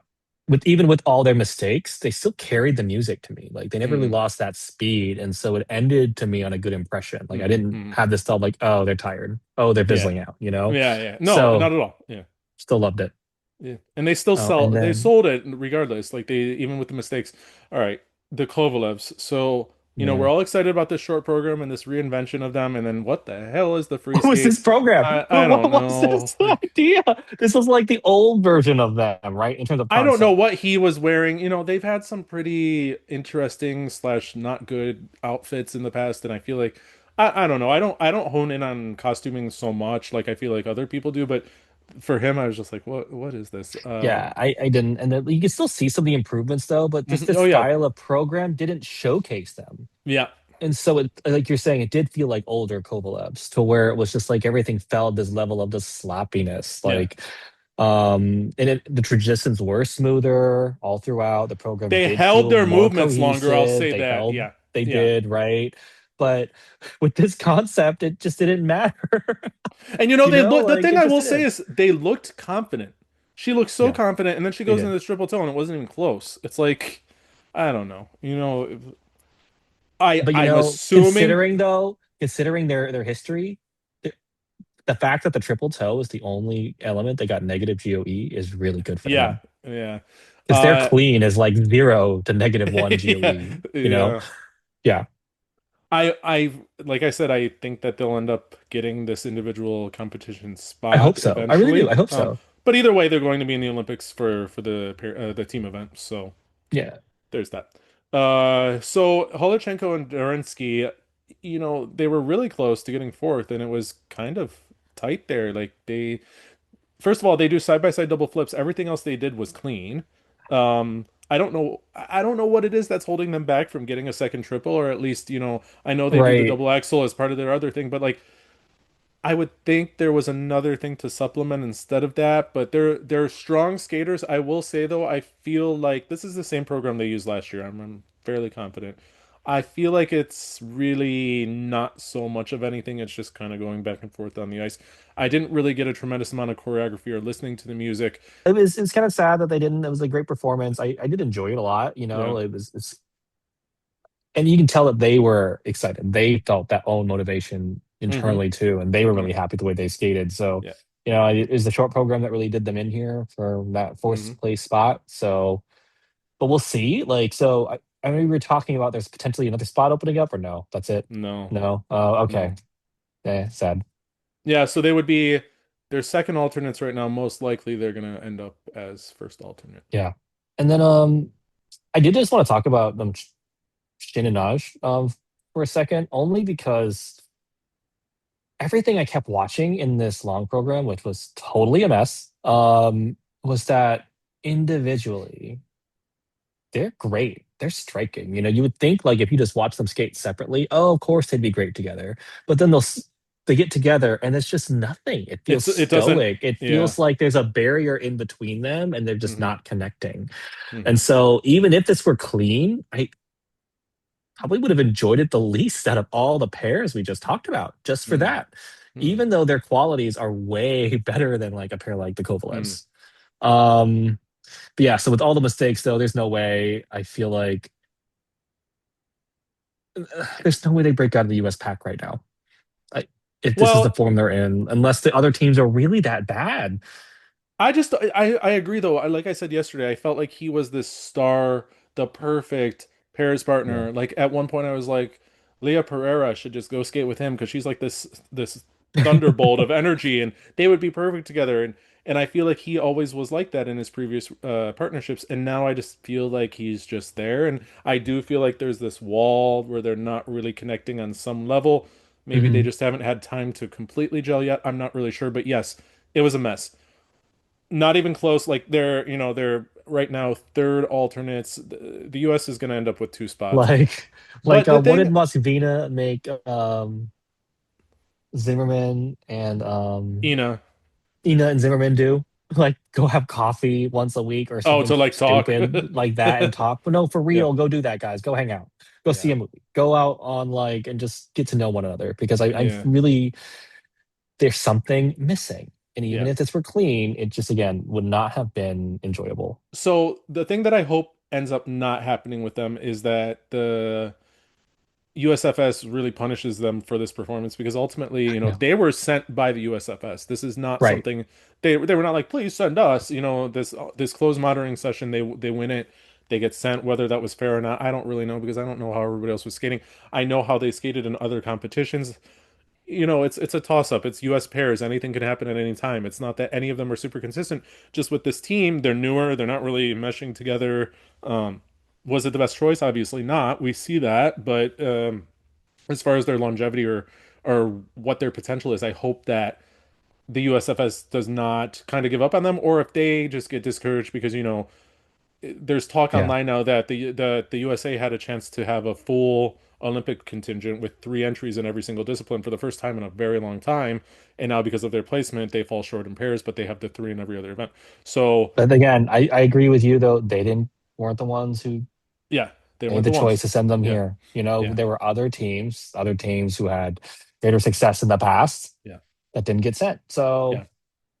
With all their mistakes, they still carried the music to me. Like they never really Mm. lost that speed. And so it ended to me on a good impression. Like I Hmm. didn't Hmm. have this thought like, oh, they're tired. Oh, they're Yeah. fizzling out, you know? Yeah, yeah. No, So not at all. Yeah. still loved it. Yeah. And they still Oh, and they then sold it regardless. Like they even with the mistakes. All right, the Kovalevs. So, we're yeah. all excited about this short program and this reinvention of them, and then what the hell is the free What was skate? this program? I What don't was know. this idea? This was like the old version of them, right? In terms of I don't know concept. what he was wearing. They've had some pretty interesting slash not good outfits in the past, and I feel like I don't know. I don't hone in on costuming so much like I feel like other people do, but for him, I was just like, what is this? Yeah, I didn't. And then you can still see some of the improvements though, but just Mhm. this Oh yeah, style of program didn't showcase them. yeah, And so it, like you're saying, it did feel like older Kovalevs to where it was just like everything fell at this level of just sloppiness. yeah. The transitions were smoother all throughout. The program They did held feel their more movements longer. I'll cohesive. say that. Yeah, They yeah. did, right? But with this concept, it just didn't matter. And You they know, look. The like thing it I just will say didn't. is they looked confident. She looked so Yeah, confident, and then she they goes into did. this triple toe, and it wasn't even close. It's like I don't know. But I'm assuming. considering their history, the fact that the triple toe is the only element that got negative GOE is really good for Yeah, them. yeah. Because their Uh, clean is like 0 to -1 yeah, GOE, you know? yeah. Yeah. I like I said, I think that they'll end up getting this individual competition I hope spot so. I really do. eventually. I hope so. But either way, they're going to be in the Olympics for the team event. So Yeah. there's that. So Holachenko and Durinsky, they were really close to getting fourth, and it was kind of tight there. Like first of all, they do side by side double flips. Everything else they did was clean. I don't know what it is that's holding them back from getting a second triple, or at least, I know they do the Right. double axel as part of their other thing, but like I would think there was another thing to supplement instead of that, but they're strong skaters. I will say though, I feel like this is the same program they used last year. I'm fairly confident. I feel like it's really not so much of anything. It's just kind of going back and forth on the ice. I didn't really get a tremendous amount of choreography or listening to the music. It's kind of sad that they didn't. It was a great performance. I did enjoy it a lot, you Yeah. know. And you can tell that they were excited. They felt that own motivation Hmm. internally too, and they were Yeah. really happy the way they skated. So, Yeah. it was the short program that really did them in here for that fourth Hmm. place spot. So, but we'll see. I know we were talking about there's potentially another spot opening up, or no? That's it. No. No. Oh, okay. No. Sad. Yeah, so they would be their second alternates right now. Most likely they're gonna end up as first alternate. Yeah. And then I did just want to talk about Shin and Naj for a second, only because everything I kept watching in this long program, which was totally a mess, was that individually they're great. They're striking. You would think like if you just watch them skate separately, oh, of course they'd be great together. But then they get together and it's just nothing. It feels It doesn't. stoic. It Yeah. feels like there's a barrier in between them and they're just Hmm. not connecting. And Hmm. so even if this were clean, I probably would have enjoyed it the least out of all the pairs we just talked about, just for Hmm. that. Hmm. Even though their qualities are way better than like a pair like the Hmm. Kovalevs. Um, but yeah, so with all the mistakes though, there's no way I feel like there's no way they break out of the US pack right now. I, if this is the Well, form they're in, unless the other teams are really that bad. I agree though. Like I said yesterday, I felt like he was this star, the perfect pairs Yeah. partner. Like at one point, I was like, Leah Pereira should just go skate with him because she's like this thunderbolt of energy, and they would be perfect together. And I feel like he always was like that in his previous partnerships, and now I just feel like he's just there, and I do feel like there's this wall where they're not really connecting on some level. Maybe they Hmm. just haven't had time to completely gel yet. I'm not really sure, but yes, it was a mess. Not even close. Like they're right now third alternates. The US is going to end up with two spots. Like, But the what did thing, Moscovina make Zimmerman and Ina, Ina and Zimmerman do? Like, go have coffee once a week or oh, something to like talk. stupid like that and talk. But no, for Yeah. real, go do that, guys. Go hang out. Go see Yeah. a movie. Go out on like and just get to know one another because I Yeah. really there's something missing. And even Yeah. if this were clean, it just again would not have been enjoyable. So the thing that I hope ends up not happening with them is that the USFS really punishes them for this performance because ultimately, Yeah. they were sent by the USFS. This is not Right. something they were not like, please send us. This closed monitoring session, they win it, they get sent. Whether that was fair or not, I don't really know because I don't know how everybody else was skating. I know how they skated in other competitions. It's a toss up. It's US pairs. Anything can happen at any time. It's not that any of them are super consistent. Just with this team, they're newer. They're not really meshing together. Um, was it the best choice? Obviously not. We see that, but as far as their longevity or what their potential is, I hope that the USFS does not kind of give up on them, or if they just get discouraged because there's talk Yeah. online now that the USA had a chance to have a full Olympic contingent with three entries in every single discipline for the first time in a very long time, and now because of their placement, they fall short in pairs, but they have the three in every other event. So But again, I agree with you though. They didn't weren't the ones who yeah, they made weren't the the choice ones. to send them Yeah, here. You know, yeah, there were other teams who had greater success in the past yeah, that didn't get sent. So yeah,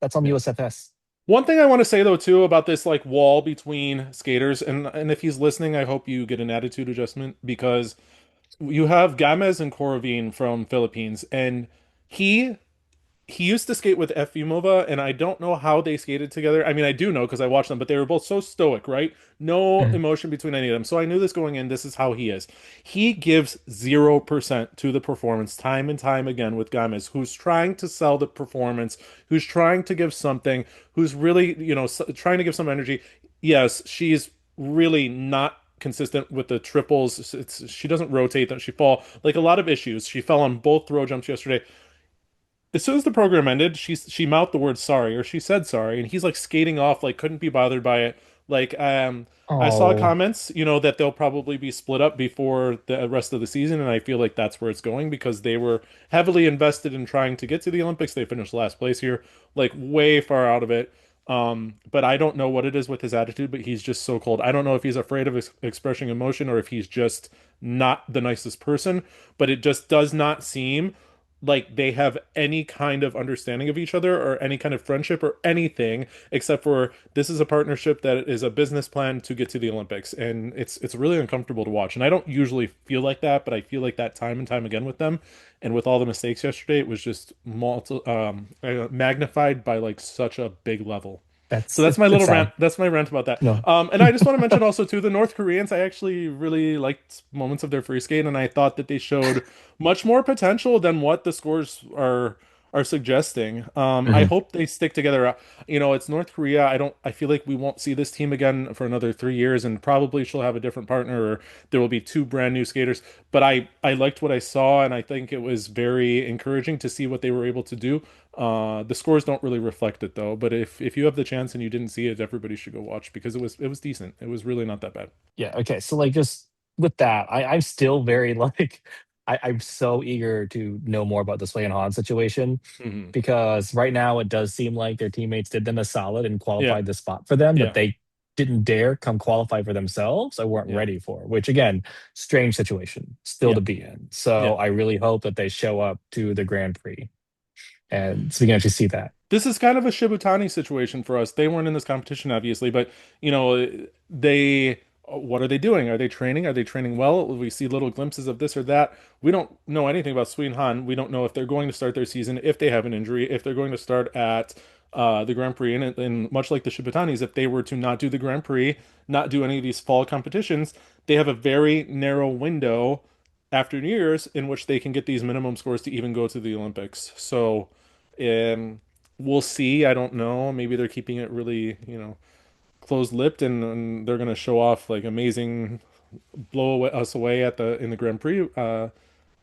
that's on yeah. USFS. One thing I want to say though too about this like wall between skaters, and if he's listening, I hope you get an attitude adjustment because you have Gamez and Korovin from Philippines, and he he used to skate with Efimova, and I don't know how they skated together. I mean, I do know because I watched them, but they were both so stoic, right? No Mhm. emotion between any of them. So I knew this going in. This is how he is. He gives 0% to the performance time and time again with Gomez, who's trying to sell the performance, who's trying to give something, who's really, trying to give some energy. Yes, she's really not consistent with the triples. She doesn't rotate them. She fall like a lot of issues. She fell on both throw jumps yesterday. As soon as the program ended, she mouthed the word sorry, or she said sorry, and he's like skating off, like couldn't be bothered by it. Like, I saw Oh, comments, that they'll probably be split up before the rest of the season, and I feel like that's where it's going because they were heavily invested in trying to get to the Olympics. They finished last place here, like way far out of it. But I don't know what it is with his attitude, but he's just so cold. I don't know if he's afraid of expressing emotion or if he's just not the nicest person, but it just does not seem like they have any kind of understanding of each other or any kind of friendship or anything except for this is a partnership that is a business plan to get to the Olympics, and it's really uncomfortable to watch. And I don't usually feel like that, but I feel like that time and time again with them, and with all the mistakes yesterday it was just magnified by like such a big level. So that's my it's little rant. sad. That's my rant about that. No. And I just want to mention also too the North Koreans. I actually really liked moments of their free skate, and I thought that they showed much more potential than what the scores are suggesting. I Mhm. hope they stick together. It's North Korea. I don't. I feel like we won't see this team again for another 3 years, and probably she'll have a different partner, or there will be two brand new skaters. But I liked what I saw, and I think it was very encouraging to see what they were able to do. The scores don't really reflect it though, but if you have the chance and you didn't see it, everybody should go watch because it was decent. It was really not that bad. Yeah. Okay. So like just with that, I'm still very like I'm so eager to know more about the Sway and Han situation Hmm. because right now it does seem like their teammates did them a solid and Yeah, qualified the spot for them that yeah, they didn't dare come qualify for themselves or weren't yeah, ready for, which again, strange situation still yeah, to be in. yeah. So I really hope that they show up to the Grand Prix and so we can actually see that. This is kind of a Shibutani situation for us. They weren't in this competition, obviously, but they what are they doing? Are they training? Are they training well? We see little glimpses of this or that. We don't know anything about Sweden Han. We don't know if they're going to start their season, if they have an injury, if they're going to start at the Grand Prix. And much like the Shibutanis, if they were to not do the Grand Prix, not do any of these fall competitions, they have a very narrow window after New Year's in which they can get these minimum scores to even go to the Olympics. So. Um, we'll see. I don't know. Maybe they're keeping it really, closed-lipped, and they're gonna show off like amazing, blow us away at the in the Grand Prix.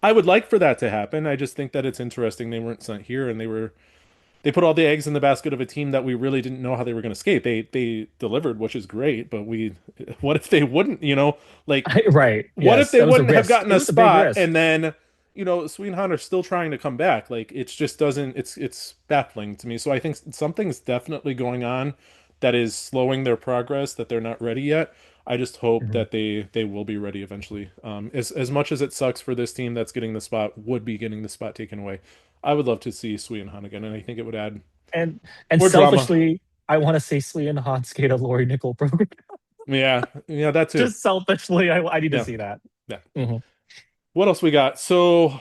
I would like for that to happen. I just think that it's interesting they weren't sent here and they put all the eggs in the basket of a team that we really didn't know how they were going to skate. They delivered, which is great, but we what if they wouldn't, like Right. what if Yes, they that was a wouldn't have risk. gotten It a was a big spot risk. and then, Sweet and Han are still trying to come back. Like it just doesn't it's baffling to me. So I think something's definitely going on that is slowing their progress, that they're not ready yet. I just hope Mhm. that they will be ready eventually. As much as it sucks for this team that's getting the spot, would be getting the spot taken away. I would love to see Sui and Han again, and I think it would add And and more drama. selfishly, I want to see Slee and Han skate a Lori Nickel program. Yeah, yeah, that too. Just selfishly, I need to Yeah, see that. yeah. Hmm. What else we got? So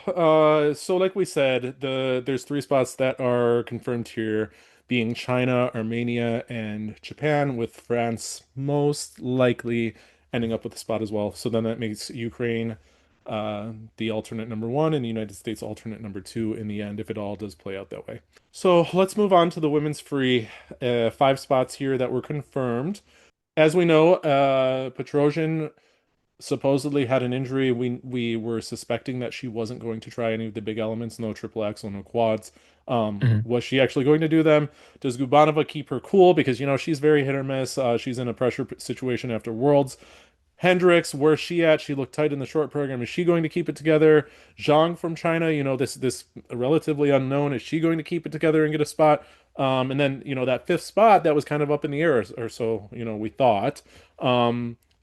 like we said, there's three spots that are confirmed here, being China, Armenia, and Japan, with France most likely ending up with a spot as well. So then that makes Ukraine the alternate number one and the United States alternate number two in the end, if it all does play out that way. So let's move on to the women's free. Five spots here that were confirmed. As we know, Petrosian supposedly had an injury. We were suspecting that she wasn't going to try any of the big elements, no triple axel, no quads. Hmm. Was she actually going to do them? Does Gubanova keep her cool? Because she's very hit or miss. She's in a pressure situation after Worlds. Hendricks, where's she at? She looked tight in the short program. Is she going to keep it together? Zhang from China, this relatively unknown. Is she going to keep it together and get a spot? And then that fifth spot that was kind of up in the air, or so we thought.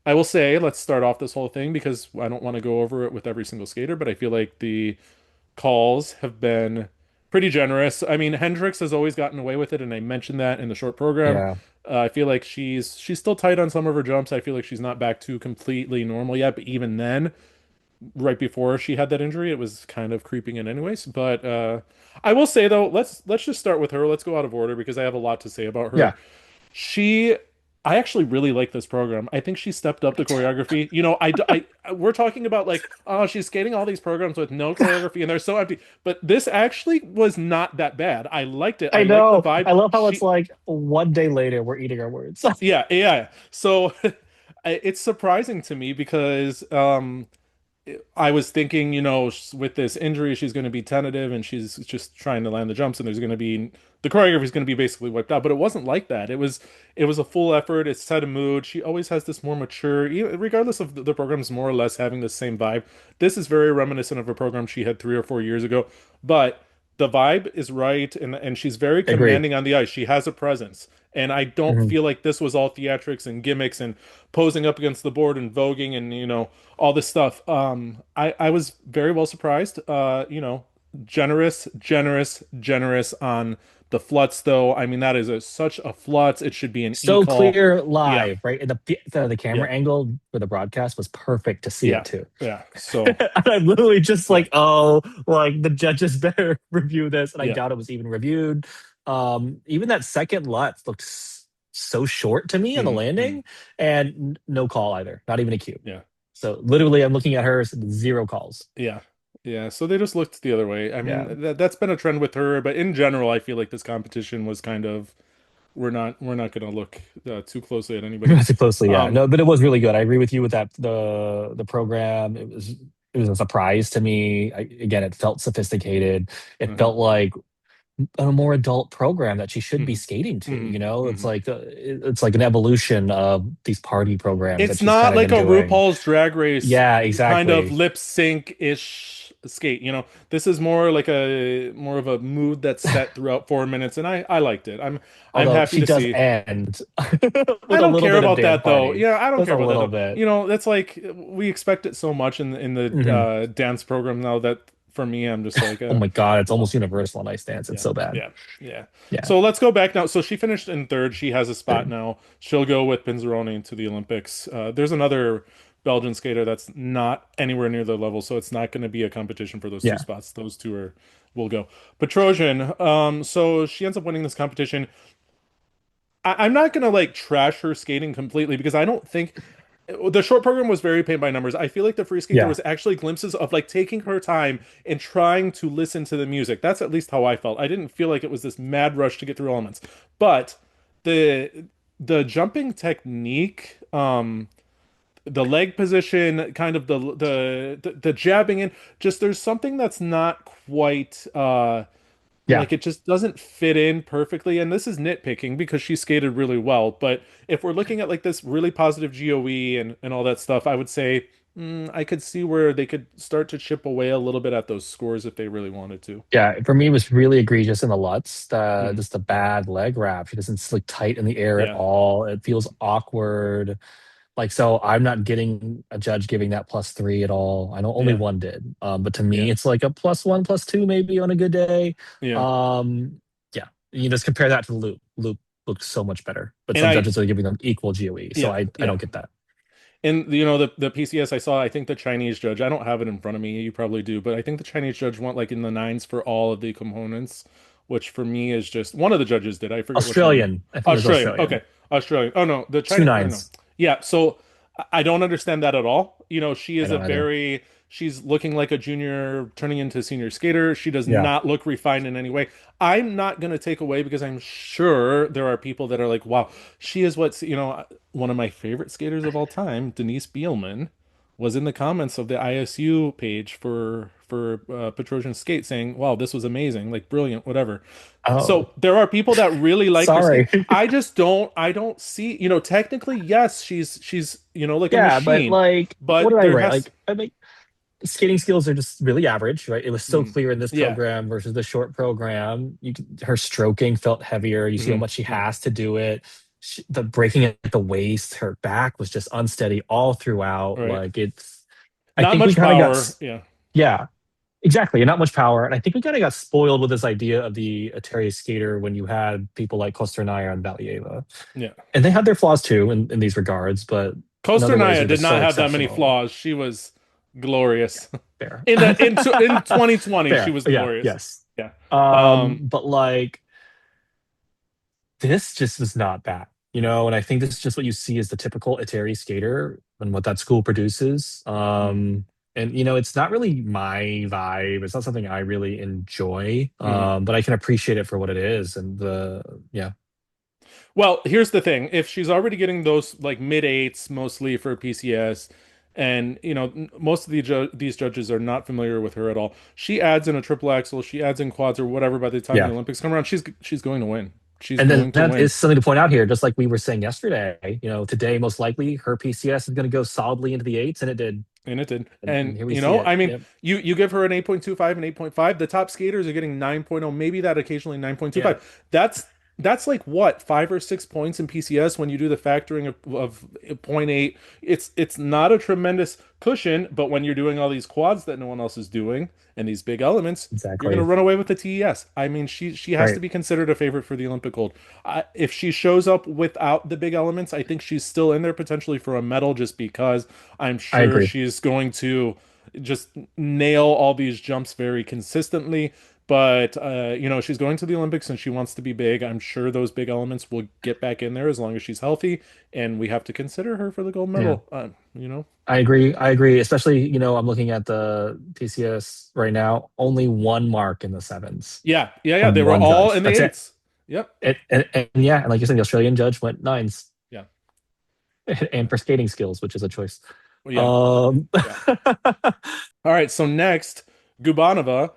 I will say, let's start off this whole thing because I don't want to go over it with every single skater, but I feel like the calls have been pretty generous. I mean, Hendricks has always gotten away with it, and I mentioned that in the short program. Yeah. I feel like she's still tight on some of her jumps. I feel like she's not back to completely normal yet, but even then, right before she had that injury, it was kind of creeping in anyways. But I will say though, let's just start with her. Let's go out of order because I have a lot to say about her. Yeah. She, I actually really like this program. I think she stepped up the choreography. We're talking about like, oh, she's skating all these programs with no choreography and they're so empty. But this actually was not that bad. I liked it. I I liked the know. vibe. I love how it's She, like one day later we're eating our words. yeah, yeah. So it's surprising to me because I was thinking, with this injury, she's going to be tentative and she's just trying to land the jumps, and there's going to be the choreography is going to be basically wiped out. But it wasn't like that. It was a full effort. It set a mood. She always has this more mature, regardless of the program's more or less having the same vibe. This is very reminiscent of a program she had 3 or 4 years ago, but the vibe is right, and she's very Agree. commanding on the ice. She has a presence. And I don't Hmm. feel like this was all theatrics and gimmicks and posing up against the board and voguing and all this stuff. I was very well surprised. Generous, generous, generous on the fluts though. I mean, that is such a flutz. It should be an So e-call. clear Yeah, live, right? And the yeah, camera angle for the broadcast was perfect to see yeah, it too. yeah. So And I'm literally just yeah, like, oh, like the judges better review this, and I yeah. doubt it was even reviewed. Even that second LUT looked so short to me on the Hmm, hmm. landing, and no call either, not even a cue. Yeah, So literally, I'm looking at her, zero calls. yeah, yeah. So they just looked the other way. I Yeah, mean, that's been a trend with her, but in general, I feel like this competition was kind of we're not going to look too closely at anybody. too closely. Yeah, Um, no, but it was really good. I agree with you with that. The program, it was a surprise to me. Again, it felt sophisticated. It mhm, felt like a more adult program that she should be mhm, skating to. mhm, It's mhm. like it's like an evolution of these party programs that It's she's not kind of like been a doing. RuPaul's Drag Race Yeah, kind of exactly. lip sync-ish skate. This is more of a mood that's set throughout 4 minutes, and I liked it. I'm Although happy she to does see. end I with a don't little care bit of about dance that though. party, Yeah, I don't just care a about that little though. bit. That's like we expect it so much in the Hmm. dance program now that for me, I'm just like, Oh my God, it's well, almost universal on ice dance. It's yeah, so bad. yeah, yeah. Yeah, So let's go back now. So she finished in third. She has a spot third. now. She'll go with Pinzeroni into the Olympics. There's another Belgian skater that's not anywhere near the level, so it's not going to be a competition for those two Yeah, spots. Those two will go. Petrosian. So she ends up winning this competition. I'm not gonna like trash her skating completely because I don't think the short program was very paint by numbers. I feel like the free skate there yeah. was actually glimpses of like taking her time and trying to listen to the music. That's at least how I felt. I didn't feel like it was this mad rush to get through elements. But the the jumping technique, the leg position, kind of the jabbing in, just there's something that's not quite Yeah, like it just doesn't fit in perfectly. And this is nitpicking because she skated really well. But if we're looking at like this really positive GOE and all that stuff, I would say I could see where they could start to chip away a little bit at those scores if they really wanted to. yeah. For me, it was really egregious in the Lutz. Mhm. Just a bad leg wrap. She doesn't slick tight in the air at Yeah, all. It feels awkward. Like, so I'm not getting a judge giving that +3 at all. I know only yeah, one did. But to yeah, me, it's like a +1, +2 maybe on a good day. yeah. Yeah, you just compare that to the loop. Loop looks so much better, but And some judges are giving them equal GOE. So yeah, I yeah. don't get that. And the PCS I saw, I think the Chinese judge, I don't have it in front of me, you probably do, but I think the Chinese judge went like in the nines for all of the components, which for me is just one of the judges did. I forget which one. Australian, I think it was Australian. Australian. Okay. Australian. Oh no, the Two China no. nines. Yeah, so I don't understand that at all. She I is a don't either. very she's looking like a junior turning into a senior skater. She does Yeah. not look refined in any way. I'm not going to take away because I'm sure there are people that are like, wow, she is one of my favorite skaters of all time, Denise Bielman, was in the comments of the ISU page for Petrosian Skate saying, "Wow, this was amazing, like brilliant, whatever." Oh, So there are people that really like her skate. sorry. I don't see, technically, yes, she's like a Yeah, but machine, like, what did but I there write? has Like, I mean, skating skills are just really average, right? It was so mm, clear in this yeah. program versus the short program. Her stroking felt heavier. You see how Hmm. much she Yeah. has to do it. The breaking at the waist, her back was just unsteady all throughout. Right. Like it's, I Not think we much kind of got, power. Yeah. yeah, exactly, and not much power. And I think we kind of got spoiled with this idea of the Atari skater when you had people like Kosternaia and Valieva, Yeah. and they had their flaws too in these regards, but in other ways Kosternaya they're did just not so have that many exceptional. flaws. She was glorious. Fair. In 2020, she Fair. was Yeah, glorious. yes. Yeah. Um, But like this just was not that, and I think this is just what you see as the typical Atari skater and what that school produces. mm, And it's not really my vibe. It's not something I really enjoy. mhm. But I can appreciate it for what it is. And yeah. Well, here's the thing. If she's already getting those like mid eights mostly for PCS, and most of these judges are not familiar with her at all. She adds in a triple axel, she adds in quads or whatever by the time the Yeah. Olympics come around, she's going to win. She's And then going to that win. is something to point out here, just like we were saying yesterday. Today most likely her PCS is going to go solidly into the eights, and it did. And it did. And And here we see it. I mean, Yep. you give her an 8.25 and 8.5. The top skaters are getting 9.0, maybe that occasionally Yeah. 9.25. That's like what, 5 or 6 points in PCS when you do the factoring of zero point 0.8. It's not a tremendous cushion, but when you're doing all these quads that no one else is doing and these big elements, you're gonna Exactly. run away with the TES. I mean, she has to Right. be considered a favorite for the Olympic gold. If she shows up without the big elements, I think she's still in there potentially for a medal just because I'm I sure agree. she's going to just nail all these jumps very consistently. But she's going to the Olympics and she wants to be big. I'm sure those big elements will get back in there as long as she's healthy, and we have to consider her for the gold Yeah. medal. I agree. I agree. Especially, I'm looking at the PCS right now. Only one mark in the sevens Yeah, yeah, yeah. They from were one all judge. in the That's it. eights. Yep. And yeah, and like you said, the Australian judge went nines, Yeah. and Yeah. for skating skills, which is a choice. Well, yeah. Um, Yeah. All right, so next, Gubanova,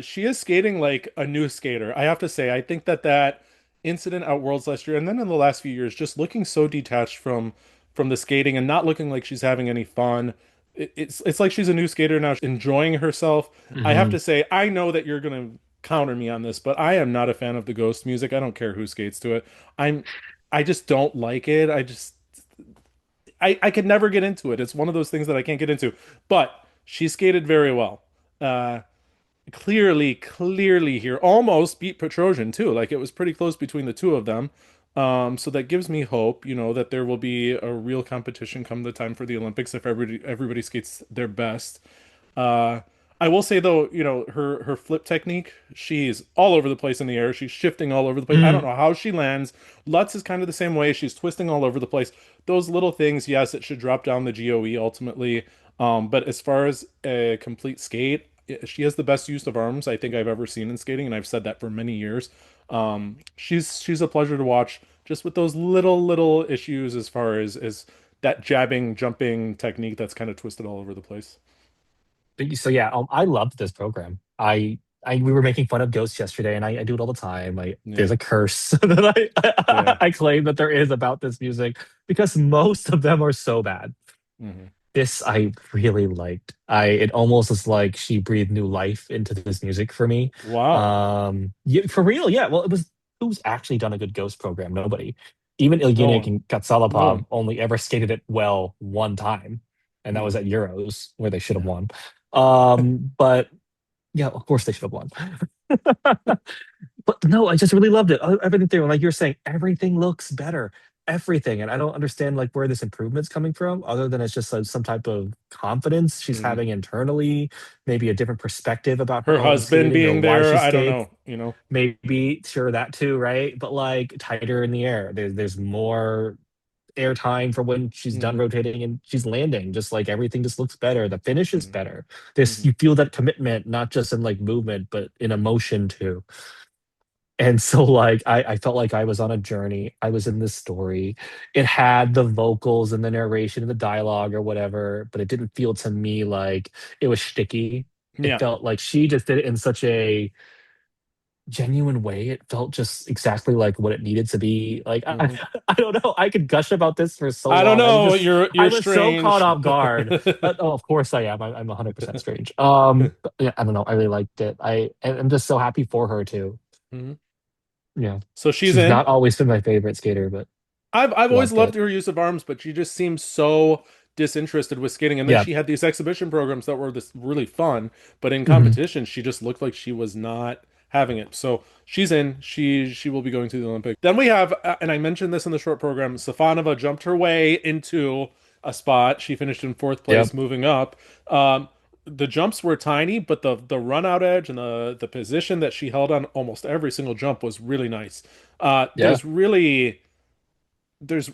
she is skating like a new skater. I have to say, I think that incident at Worlds last year, and then in the last few years, just looking so detached from the skating and not looking like she's having any fun. It's like she's a new skater now, enjoying herself. I have mhm. to say, I know that you're gonna counter me on this, but I am not a fan of the Ghost music. I don't care who skates to it. I'm, I just don't like it. I could never get into it. It's one of those things that I can't get into. But she skated very well. Uh, clearly here, almost beat Petrosian too. Like it was pretty close between the two of them. So that gives me hope, that there will be a real competition come the time for the Olympics if everybody skates their best. Uh, I will say though, her flip technique, she's all over the place in the air. She's shifting all over the place. I don't Mm, know how she lands. Lutz is kind of the same way. She's twisting all over the place. Those little things, yes, it should drop down the GOE ultimately. But as far as a complete skate, she has the best use of arms I think I've ever seen in skating, and I've said that for many years. She's a pleasure to watch, just with those little issues as far as that jabbing, jumping technique that's kind of twisted all over the place. So yeah, I loved this program. We were making fun of ghosts yesterday, and I do it all the time. There's Yeah. a curse that Yeah. I claim that there is about this music because most of them are so bad. Hmm. This I really liked. I It almost is like she breathed new life into this music for me. Wow. Yeah, for real, yeah. Well, it was who's actually done a good ghost program? Nobody. Even No Ilyinik one. and No Katsalapov one. only ever skated it well one time, and that was Hmm. at Euros where they should have Yeah. won. But yeah, of course they should have won. But no, I just really loved it. Everything through, and like you're saying, everything looks better. Everything, and I don't understand like where this improvement's coming from, other than it's just like some type of confidence she's Hmm. having internally, maybe a different perspective about her Her own husband skating or being why there, she I don't skates. know. Maybe sure that too, right? But like tighter in the air. There's more air time for when she's done Hmm. rotating and she's landing. Just like everything just looks better. The finish is Hmm. better. This Hmm. you feel that commitment, not just in like movement, but in emotion too. And so like I felt like I was on a journey. I was in this story. It had the vocals and the narration and the dialogue or whatever, but it didn't feel to me like it was sticky. It Yeah. felt like she just did it in such a genuine way. It felt just exactly like what it needed to be. Like Hmm. I don't know. I could gush about this for so I don't long. know. I You're was so caught strange. off guard. Oh, of course I am. I'm 100% strange. But yeah, I don't know. I really liked it. I'm just so happy for her too. Mhm. Yeah. So she's She's in. not always been my favorite skater, but I've always loved loved it. her use of arms, but she just seems so disinterested with skating. And then Yeah. she had these exhibition programs that were this really fun, but in Hmm. competition, she just looked like she was not having it. So she's in. She will be going to the Olympics. Then we have, and I mentioned this in the short program, Safanova jumped her way into a spot. She finished in fourth place, Yep. moving up. The jumps were tiny, but the run out edge and the position that she held on almost every single jump was really nice. Yeah. There's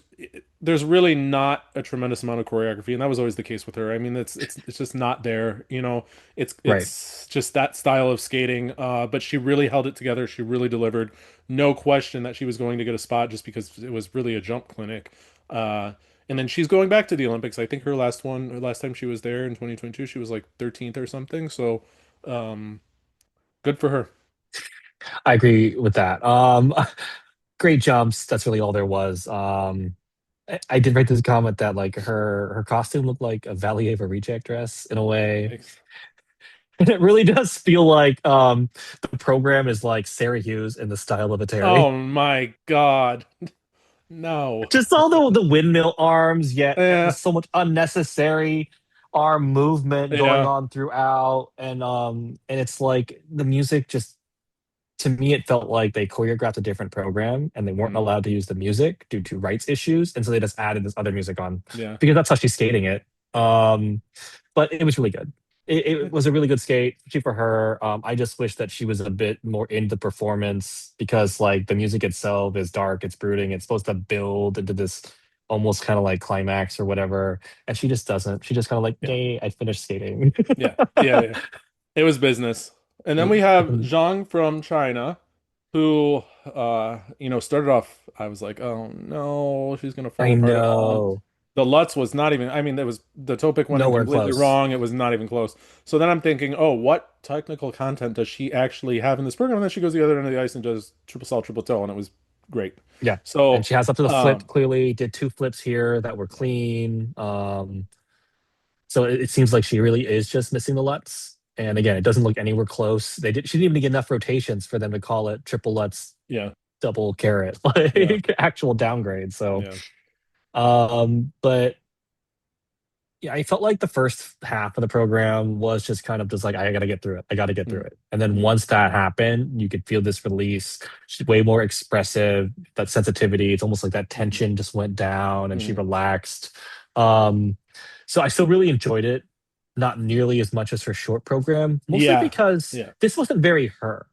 there's really not a tremendous amount of choreography, and that was always the case with her. I mean, it's just not there, you know. Right. It's just that style of skating. But she really held it together. She really delivered. No question that she was going to get a spot just because it was really a jump clinic. And then she's going back to the Olympics. I think her last time she was there in 2022, she was like 13th or something. So, um, good for her. I agree with that. Great jumps. That's really all there was. I did write this comment that like her costume looked like a Valieva reject dress in a way. Ex- And it really does feel like the program is like Sarah Hughes in the style of a Oh Terry. my God. No. Just all the windmill arms, yet Yeah. so much unnecessary arm movement going Yeah. on throughout. And it's like the music just to me it felt like they choreographed a different program and they weren't Mm, allowed to use the music due to rights issues. And so they just added this other music on yeah. because that's how she's skating it. Um but it was really good. It was a really good skate, especially for her. I just wish that she was a bit more into the performance because, like, the music itself is dark, it's brooding, it's supposed to build into this almost kind of like climax or whatever, and she just doesn't. She just kind of like, Yeah. "Yay, I finished skating." Yeah. Yeah. Yeah. It was business. And then we have Zhang from China, who started off, I was like, oh no, she's gonna fall I apart at home. know, The Lutz was not even, I mean, there was the Topic went in nowhere completely close. wrong. It was not even close. So then I'm thinking, oh, what technical content does she actually have in this program? And then she goes to the other end of the ice and does triple salt, triple toe, and it was great. Yeah, and So, she has up to the flip. um, Clearly, did two flips here that were yeah, clean. So it seems like she really is just missing the Lutz. And again, it doesn't look anywhere close. She didn't even get enough rotations for them to call it triple Lutz, yeah, double carrot, yeah, like actual downgrade. So, yeah. but yeah, I felt like the first half of the program was just kind of just like, I got to get through it. I got to get through Mm, it. And then mm, once that happened, you could feel this release. She's way more expressive, that sensitivity. It's almost like that mm, tension just went down and she mm. relaxed. Um, so I still really enjoyed it, not nearly as much as her short program, mostly Yeah, because yeah. this wasn't very her.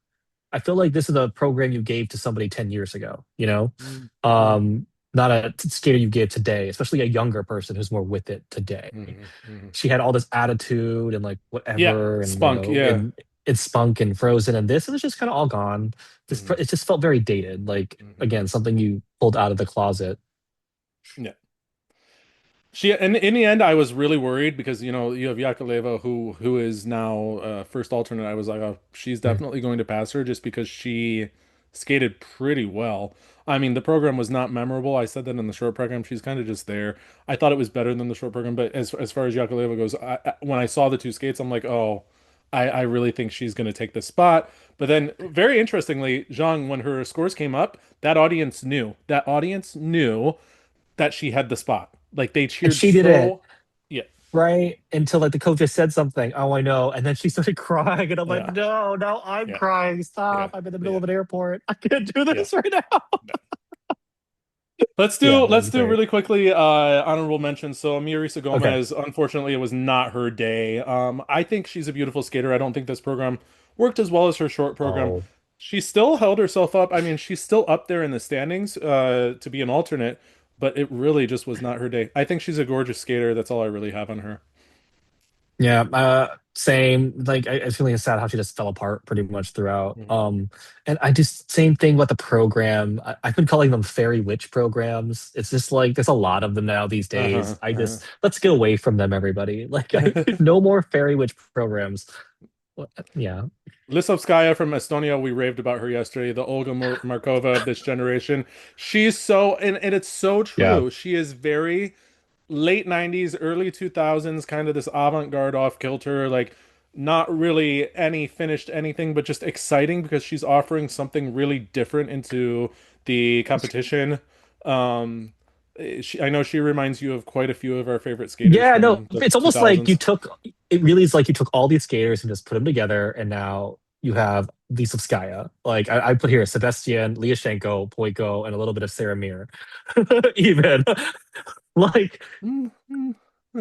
I feel like this is a program you gave to somebody 10 years ago, you know? Mm, mm, Um, not a skater you give today, especially a younger person who's more with it today. mm, mm. She had all this attitude and like Yeah, whatever, and spunk. Yeah, it's spunk and frozen, and this is just kind of all gone. mm, It just felt very dated, like mm. again something you pulled out of the closet. Yeah. She and in the end, I was really worried because you have Yakovleva who is now first alternate. I was like, oh, she's Mm. definitely going to pass her just because she skated pretty well. I mean, the program was not memorable. I said that in the short program. She's kind of just there. I thought it was better than the short program, but as far as Yakovleva goes, when I saw the two skates, I'm like, oh, I really think she's going to take the spot. But then, very interestingly, Zhang, when her scores came up, that audience knew. That audience knew that she had the spot. Like they And cheered she did it so, yeah, right until like the coach just said something. Oh, I know. And then she started crying, and I'm like, yeah, no, now I'm yeah, crying. yeah, Stop! I'm in the middle yeah, of an airport. I can't do yeah. this right now. Let's Yeah, do that was let's do great. really quickly honorable mentions. So Mirisa Okay. Gomez, unfortunately, it was not her day. I think she's a beautiful skater. I don't think this program worked as well as her short program. Oh, She still held herself up. I mean, she's still up there in the standings to be an alternate, but it really just was not her day. I think she's a gorgeous skater. That's all I really have on her. yeah. Same. Like I was feeling sad how she just fell apart pretty much throughout. Mhm. And I just same thing with the program. I've been calling them fairy witch programs. It's just like there's a lot of them now these days. Uh-huh. I Uh-huh. just let's get away from them, everybody. Like no more fairy witch programs. Yeah. Lisovskaya from Estonia, we raved about her yesterday, the Olga Markova of this generation. She's so, and it's so Yeah. true. She is very late 90s, early 2000s, kind of this avant-garde off-kilter, like not really any finished anything, but just exciting because she's offering something really different into the competition. Um, I know she reminds you of quite a few of our favorite skaters Yeah, no, from the it's almost like you 2000s. took it really is like you took all these skaters and just put them together, and now you have Lisovskaya. Like I put here Sebastian, Lyashenko, Poiko, and a little bit of Sarah Mir. Even like Mm, mm,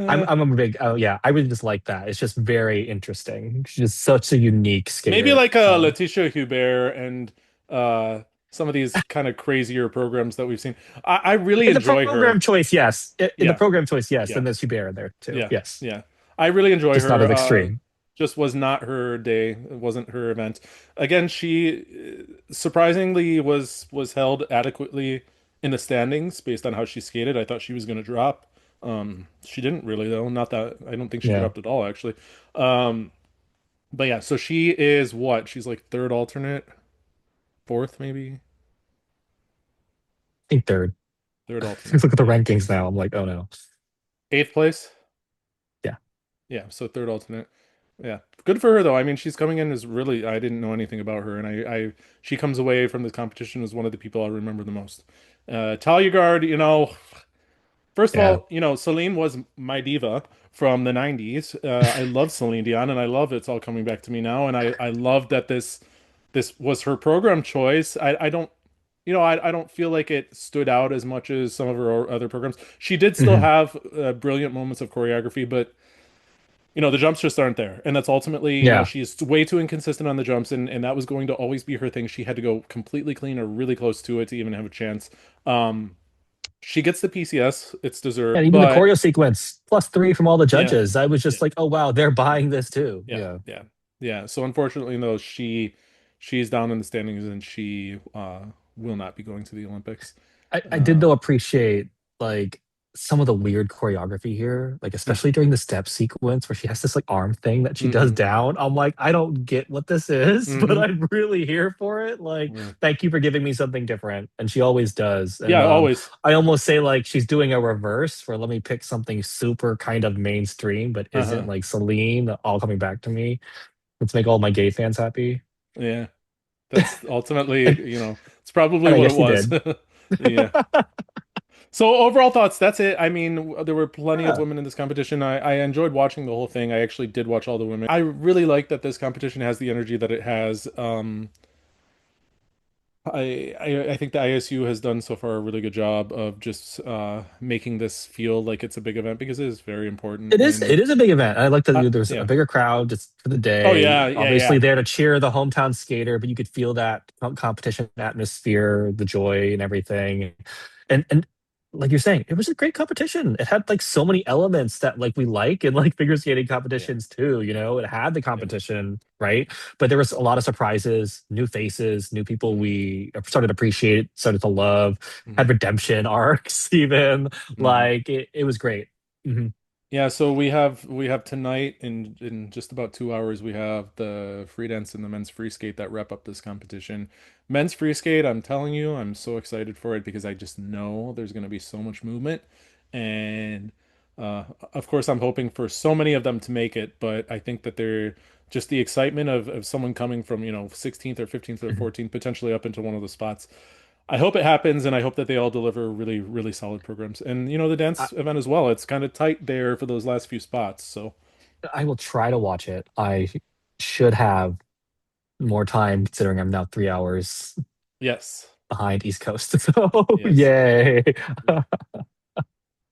I'm eh. I'm a big oh yeah, I really just like that. It's just very interesting. She's just such a unique Maybe skater. like a Letitia Hubert and uh some of these kind of crazier programs that we've seen. I really In the enjoy program her. choice, yes. In the Yeah, program choice, yes. yeah, Then there's Hubert there too. yeah, Yes, yeah. I really enjoy just not her. as extreme. Just was not her day. It wasn't her event. Again, she surprisingly was held adequately in the standings based on how she skated. I thought she was going to drop. She didn't really though. Not that I don't think she Yeah, I dropped at all actually. Um, but yeah, so she is what? She's like third alternate, fourth maybe, think third. third alternate. Look at the Yeah, rankings now. I'm like, oh no. eighth place. Yeah. Yeah, so third alternate. Yeah, good for her though. I mean, she's coming in as really. I didn't know anything about her, and she comes away from this competition as one of the people I remember the most. Talia Gard, first of Yeah. all, Celine was my diva from the 90s. I love Celine Dion, and I love it's all coming back to me now, and I love that this was her program choice. I don't. I don't feel like it stood out as much as some of her other programs. She did still Mhm. have brilliant moments of choreography, but the jumps just aren't there. And that's ultimately, Yeah. she's way too inconsistent on the jumps, and that was going to always be her thing. She had to go completely clean or really close to it to even have a chance. Um, she gets the PCS, it's And deserved, even the but choreo sequence, +3 from all the yeah, judges. I was yeah, just like, oh wow, they're buying this too. yeah, Yeah. yeah, yeah. So unfortunately, though, she's down in the standings and she will not be going to the Olympics. I did Uh, though appreciate like some of the weird choreography here, like especially during the step sequence where she has this like arm thing that she does mm-hmm, down. I'm like, I don't get what this is, but mm-hmm, I'm really here for it. Like, yeah, thank you for giving me something different. And she always does. And yeah, always. I almost say like she's doing a reverse for let me pick something super kind of mainstream, but isn't Uh-huh. like Celine all coming back to me. Let's make all my gay fans happy. Yeah, that's ultimately, And, it's probably and I what it guess she was. did. Yeah. So overall thoughts, that's it. I mean, there were plenty of Yeah. women in this competition. I enjoyed watching the whole thing. I actually did watch all the women. I really like that this competition has the energy that it has. I think the ISU has done so far a really good job of just making this feel like it's a big event because it is very important. It is. And It is a big event. I like that there's a yeah. bigger crowd just for the Oh day. yeah, yeah, Obviously, yeah. there to cheer the hometown skater, but you could feel that competition atmosphere, the joy, and everything. And like you're saying, it was a great competition. It had like so many elements that like we like in like figure skating Yeah. competitions too. It had the Yeah. competition, right? But there was a lot of surprises, new faces, new people Hmm. we started to appreciate, started to love. Hmm. Had redemption arcs, even Hmm. like it was great. Mhm. Yeah, so we have tonight in just about 2 hours we have the free dance and the men's free skate that wrap up this competition. Men's free skate, I'm telling you, I'm so excited for it because I just know there's going to be so much movement, and of course I'm hoping for so many of them to make it, but I think that they're just the excitement of someone coming from, 16th or 15th or Mhm. 14th potentially up into one of the spots. I hope it happens, and I hope that they all deliver really, really solid programs. And the I, dance event as well. It's kind of tight there for those last few spots. So I will try to watch it. I should have more time considering I'm now 3 hours yes, behind East Coast. So yes. yay.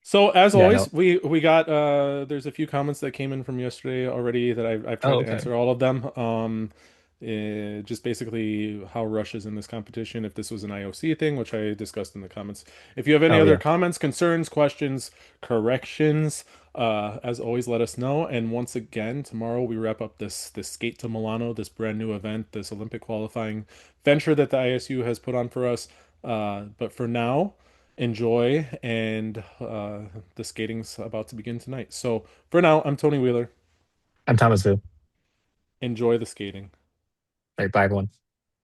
So as Yeah, always, no. we got there's a few comments that came in from yesterday already that I've tried Oh, to okay. answer all of them. Just basically how Rush is in this competition, if this was an IOC thing, which I discussed in the comments. If you have any Oh, other yeah. comments, concerns, questions, corrections, as always, let us know. And once again, tomorrow we wrap up this Skate to Milano, this brand new event, this Olympic qualifying venture that the ISU has put on for us. But for now, enjoy, and the skating's about to begin tonight. So for now, I'm Tony Wheeler. I'm Thomas Vu. Enjoy the skating. All right, bye, everyone.